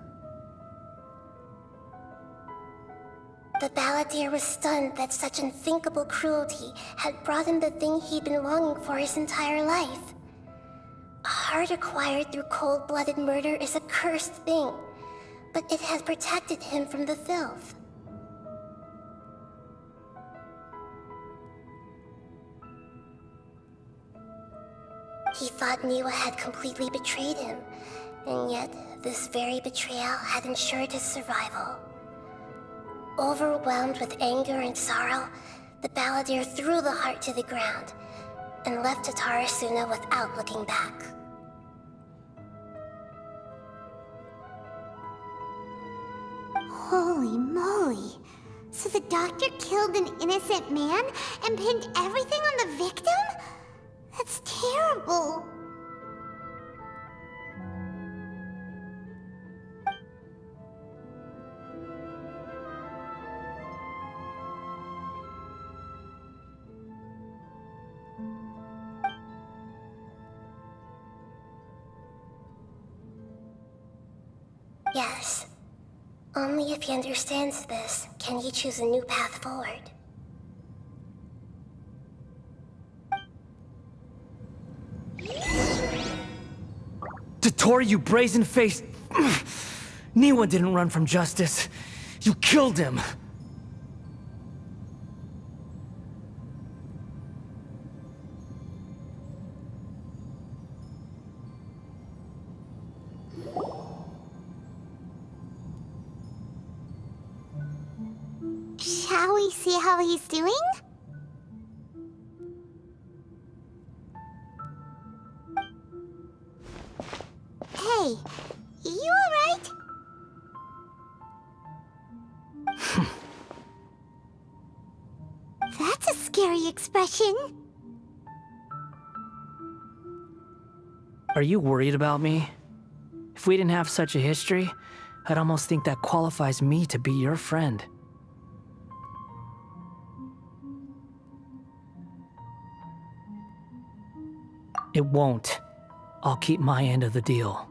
The balladeer was stunned that such unthinkable cruelty had brought him the thing he'd been longing for his entire life. A heart acquired through cold-blooded murder is a cursed thing, but it has protected him from the filth. He thought Niwa had completely betrayed him, and yet this very betrayal had ensured his survival. Overwhelmed with anger and sorrow, the balladeer threw the heart to the ground and left Tatarasuna without looking back. So the doctor killed an innocent man and pinned everything on the victim? That's terrible. Yes. Only if he understands this can he choose a new path forward. Dottore, you brazen-faced... Niwa didn't run from justice. You killed him. Shall we see how he's doing? Hey, you alright? That's a scary expression. Are you worried about me? If we didn't have such a history, I'd almost think that qualifies me to be your friend. It won't. I'll keep my end of the deal.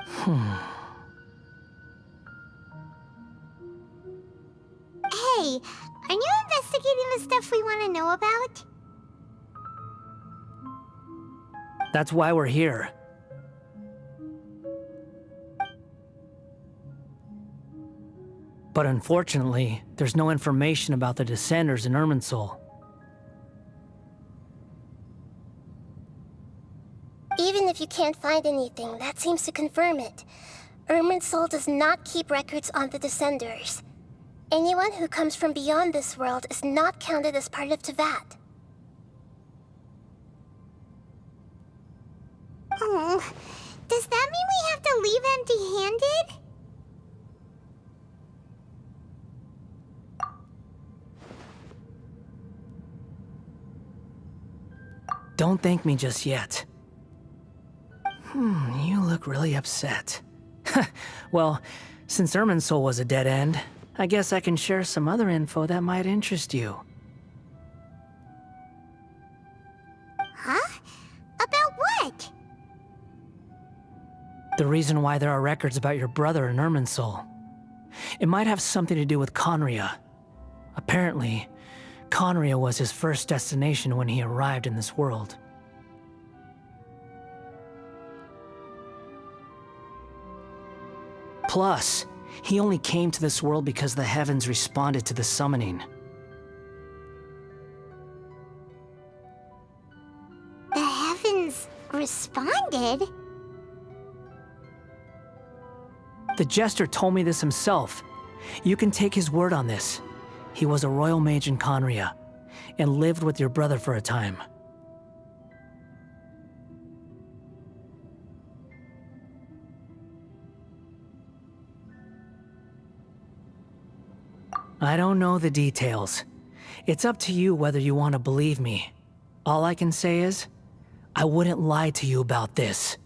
Hey, are you investigating the stuff we want to know about? That's why we're here. But unfortunately, there's no information about the Descenders in Irminsul. Even if you can't find anything, that seems to confirm it. Irminsul does not keep records on the Descenders. Anyone who comes from beyond this world is not counted as part of Tevat. Oh, does that mean we have to leave empty-handed? Don't thank me just yet. You look really upset. Well, since Irminsul was a dead end, I guess I can share some other info that might interest you. Huh? About what? The reason why there are records about your brother in Irminsul. It might have something to do with Conria. Apparently, Conria was his first destination when he arrived in this world. Plus, he only came to this world because the heavens responded to the summoning. The heavens responded? The Jester told me this himself. You can take his word on this. He was a royal mage in Conria, and lived with your brother for a time. I don't know the details. It's up to you whether you want to believe me. All I can say is, I wouldn't lie to you about this.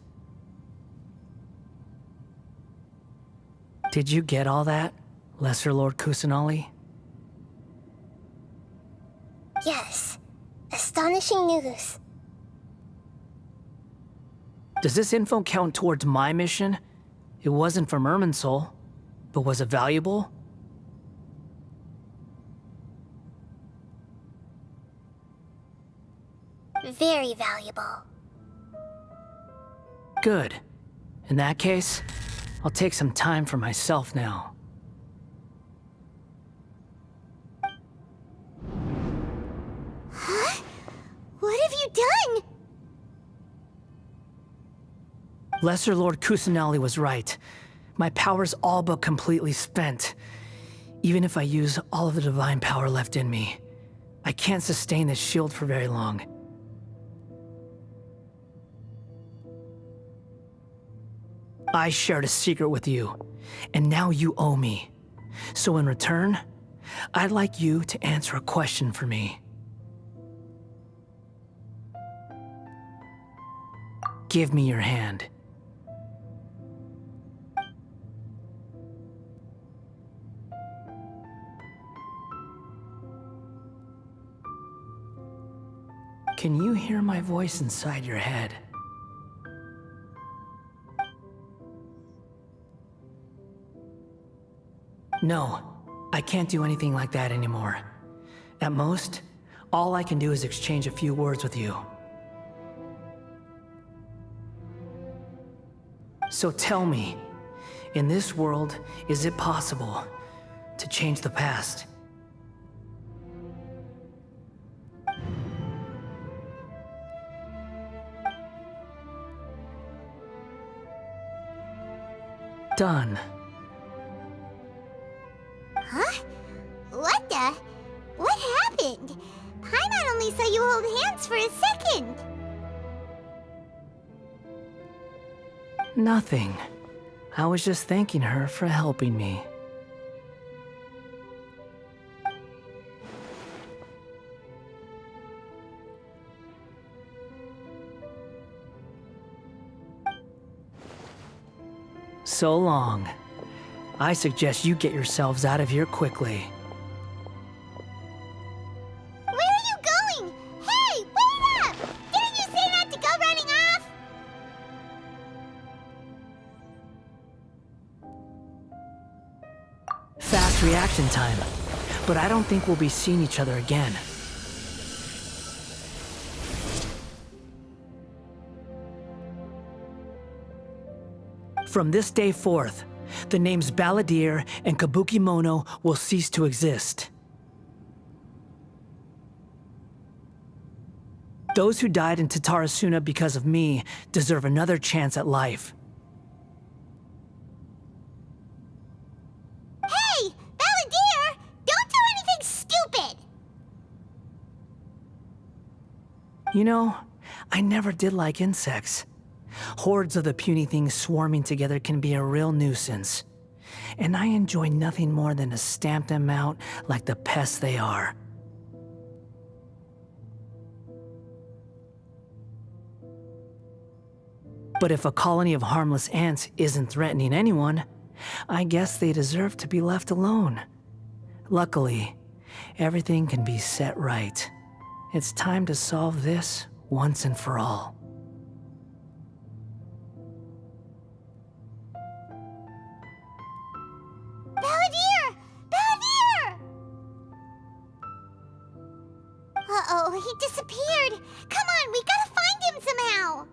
Did you get all that, Lesser Lord Kusanali? Yes. Astonishing news. Does this info count towards my mission? It wasn't from Irminsul, but was it valuable? Very valuable. Good. In that case, I'll take some time for myself now. Huh? What have you done? Lesser Lord Kusanali was right. My power's all but completely spent. Even if I use all of the divine power left in me, I can't sustain this shield for very long. I shared a secret with you, and now you owe me. So in return, I'd like you to answer a question for me. Give me your hand. Can you hear my voice inside your head? No, I can't do anything like that anymore. At most, all I can do is exchange a few words with you. So tell me, in this world, is it possible to change the past? Done. Huh? What the? What happened? Paimon only saw you hold hands for a second. Nothing. I was just thanking her for helping me. So long. I suggest you get yourselves out of here quickly. Where are you going? Hey, wait up! Didn't you say not to go running off? Fast reaction time. But I don't think we'll be seeing each other again. From this day forth, the names Balladeer and Kabukimono will cease to exist. Those who died in Tatarasuna because of me deserve another chance at life. Hey, Balladeer! Don't do anything stupid! You know, I never did like insects. Hordes of the puny things swarming together can be a real nuisance. And I enjoy nothing more than to stamp them out like the pests they are. But if a colony of harmless ants isn't threatening anyone, I guess they deserve to be left alone. Luckily, everything can be set right. It's time to solve this once and for all. Balladeer! Balladeer! Uh-oh, he disappeared. Come on, we gotta find him somehow.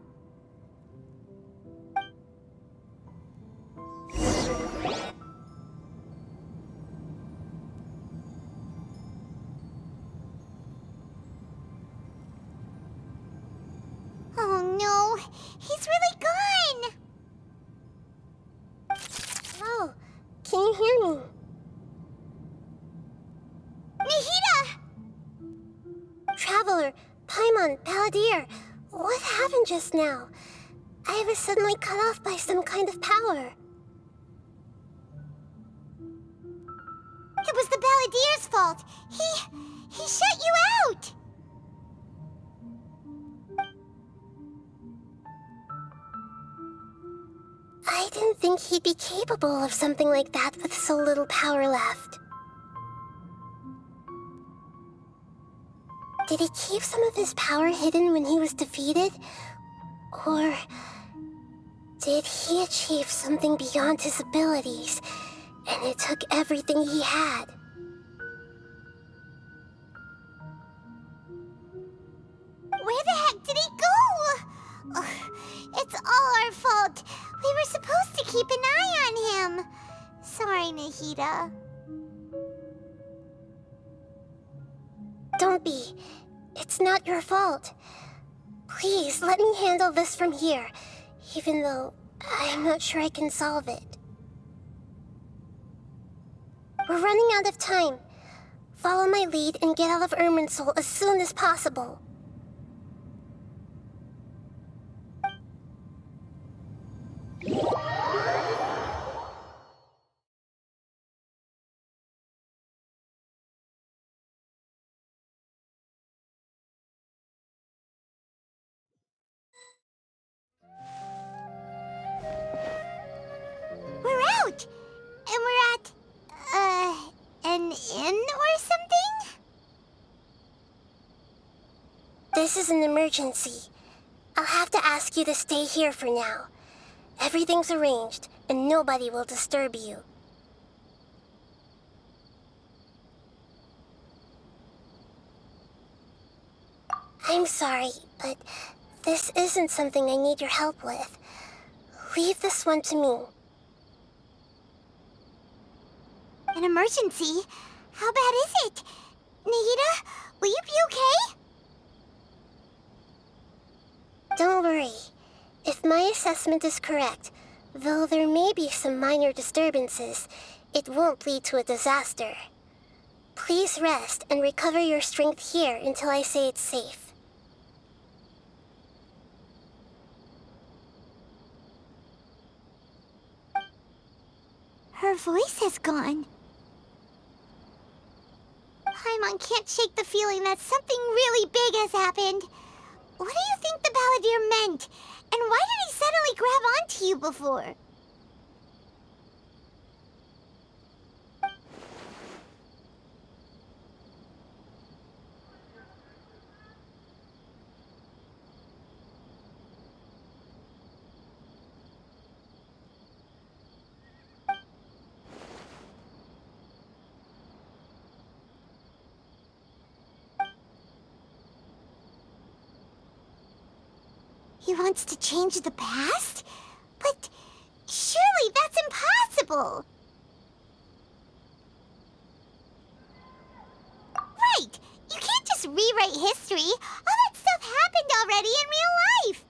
Oh no, he's really gone. Oh, can you hear me? Nahida! Traveler, Paimon, Balladeer, what happened just now? I was suddenly cut off by some kind of power. It was the Balladeer's fault. He shut you out. I didn't think he'd be capable of something like that with so little power left. Did he keep some of his power hidden when he was defeated? Or did he achieve something beyond his abilities, and it took everything he had? Where the heck did he go? Ugh, it's all our fault. We were supposed to keep an eye on him. Sorry, Nahida. Don't be. It's not your fault. Please, let me handle this from here, even though I'm not sure I can solve it. We're running out of time. Follow my lead and get out of Irminsul as soon as possible. inn or something? This is an emergency. I'll have to ask you to stay here for now. Everything's arranged, and nobody will disturb you. I'm sorry, but this isn't something I need your help with. Leave this one to me. An emergency? How bad is it? Nahida, will you be okay? Don't worry. If my assessment is correct, though there may be some minor disturbances, it won't lead to a disaster. Please rest and recover your strength here until I say it's safe. Her voice has gone. Paimon can't shake the feeling that something really big has happened. What do you think the Balladeer meant? And why did he suddenly grab onto you before? He wants to change the past? But surely that's impossible! Right! You can't just rewrite history! All that stuff happened already in real life!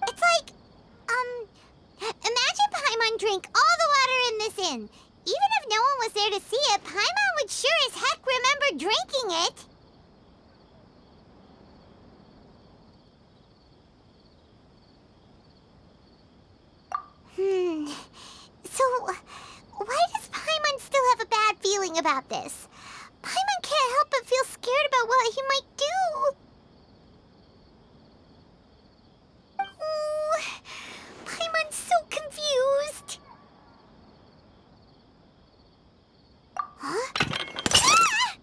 It's like, imagine Paimon drank all the water in this inn. Even if no one was there to see it, Paimon would sure as heck remember drinking it! So, why does Paimon still have a bad feeling about this? Paimon can't help but feel scared about what he might do. Oh, Paimon's so confused. Huh? Ah!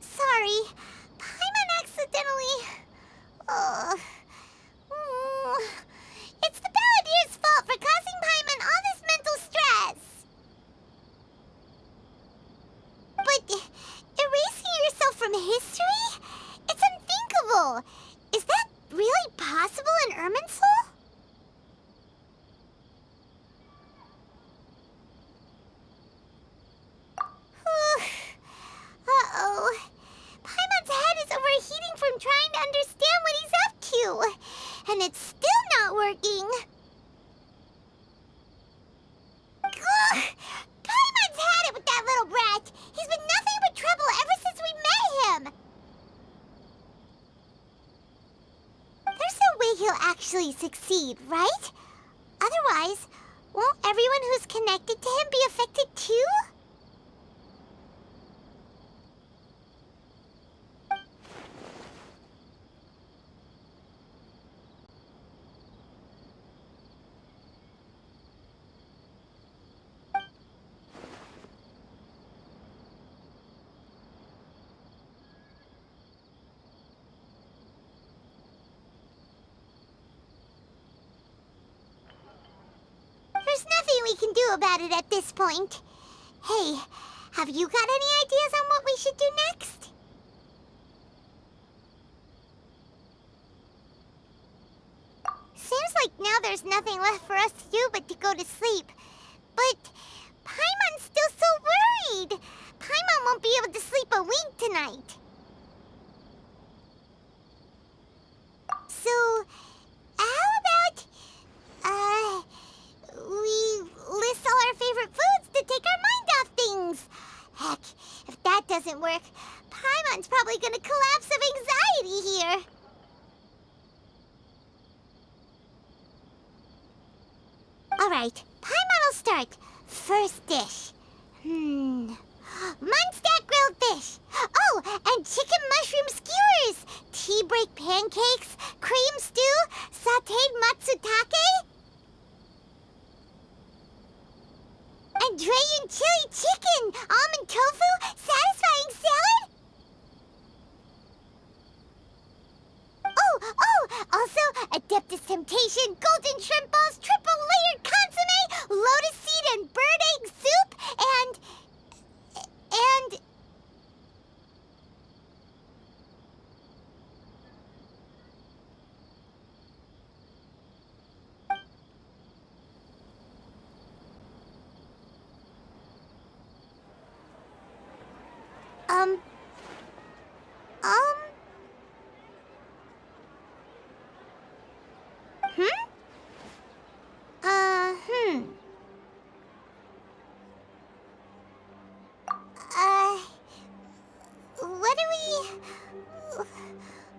Sorry, Paimon accidentally... It's the Balladeer's fault for causing Paimon all this mental stress. But erasing yourself from history? It's unthinkable. Is that really possible in Irminsul? Uh-oh. Paimon's head is overheating from trying to understand what he's up to. And it's still not working. Ugh! Paimon's had it with that little brat. He's been nothing but trouble ever since we met him. There's no way he'll actually succeed, right? Otherwise, won't everyone who's connected to him be affected too? There's nothing we can do about it at this point. Hey, have you got any ideas on what we should do next? Seems like now there's nothing left for us to do but to go to sleep. But Paimon's still so worried. Paimon won't be able to sleep a wink tonight. So, how about, we list all our favorite foods to take our mind off things. Heck, if that doesn't work, Paimon's probably gonna collapse of anxiety here. Alright, Paimon will start. First dish. Munstack grilled fish. Oh, and chicken mushroom skewers. Tea break pancakes. cream stew, sauteed matsutake, and Dragon chili chicken, almond tofu, satisfying salad? Oh, also Adeptus Temptation, golden shrimp balls, triple layered consomme, lotus seed and bird egg soup, and...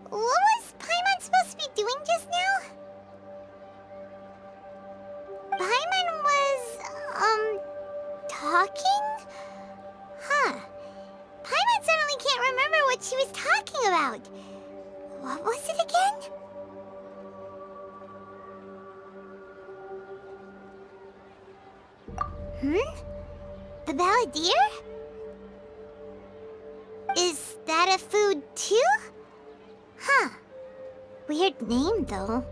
What was Paimon supposed to be doing just now? Paimon was, talking? Huh. Paimon suddenly can't remember what she was talking about. What was it again? The balladeer? Is that a food too? Huh. Weird name, though.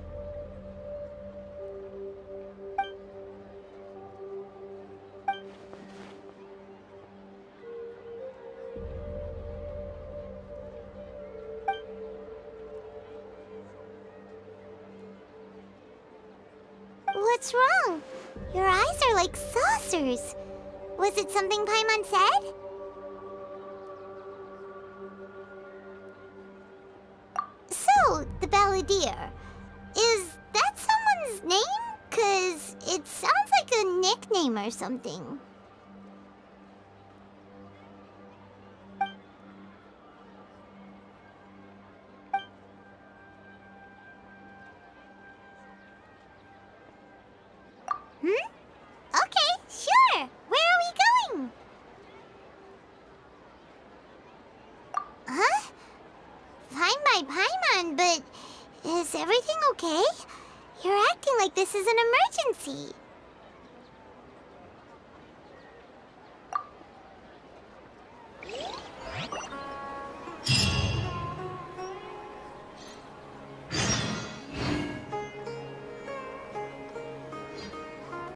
What's wrong? Your eyes are like saucers. Was it something Paimon said? So, the balladeer. Is that someone's name? 'Cause it sounds like a nickname or something. Okay, sure. Where are we going? Huh? Fine by Paimon, but is everything okay? You're acting like this is an emergency.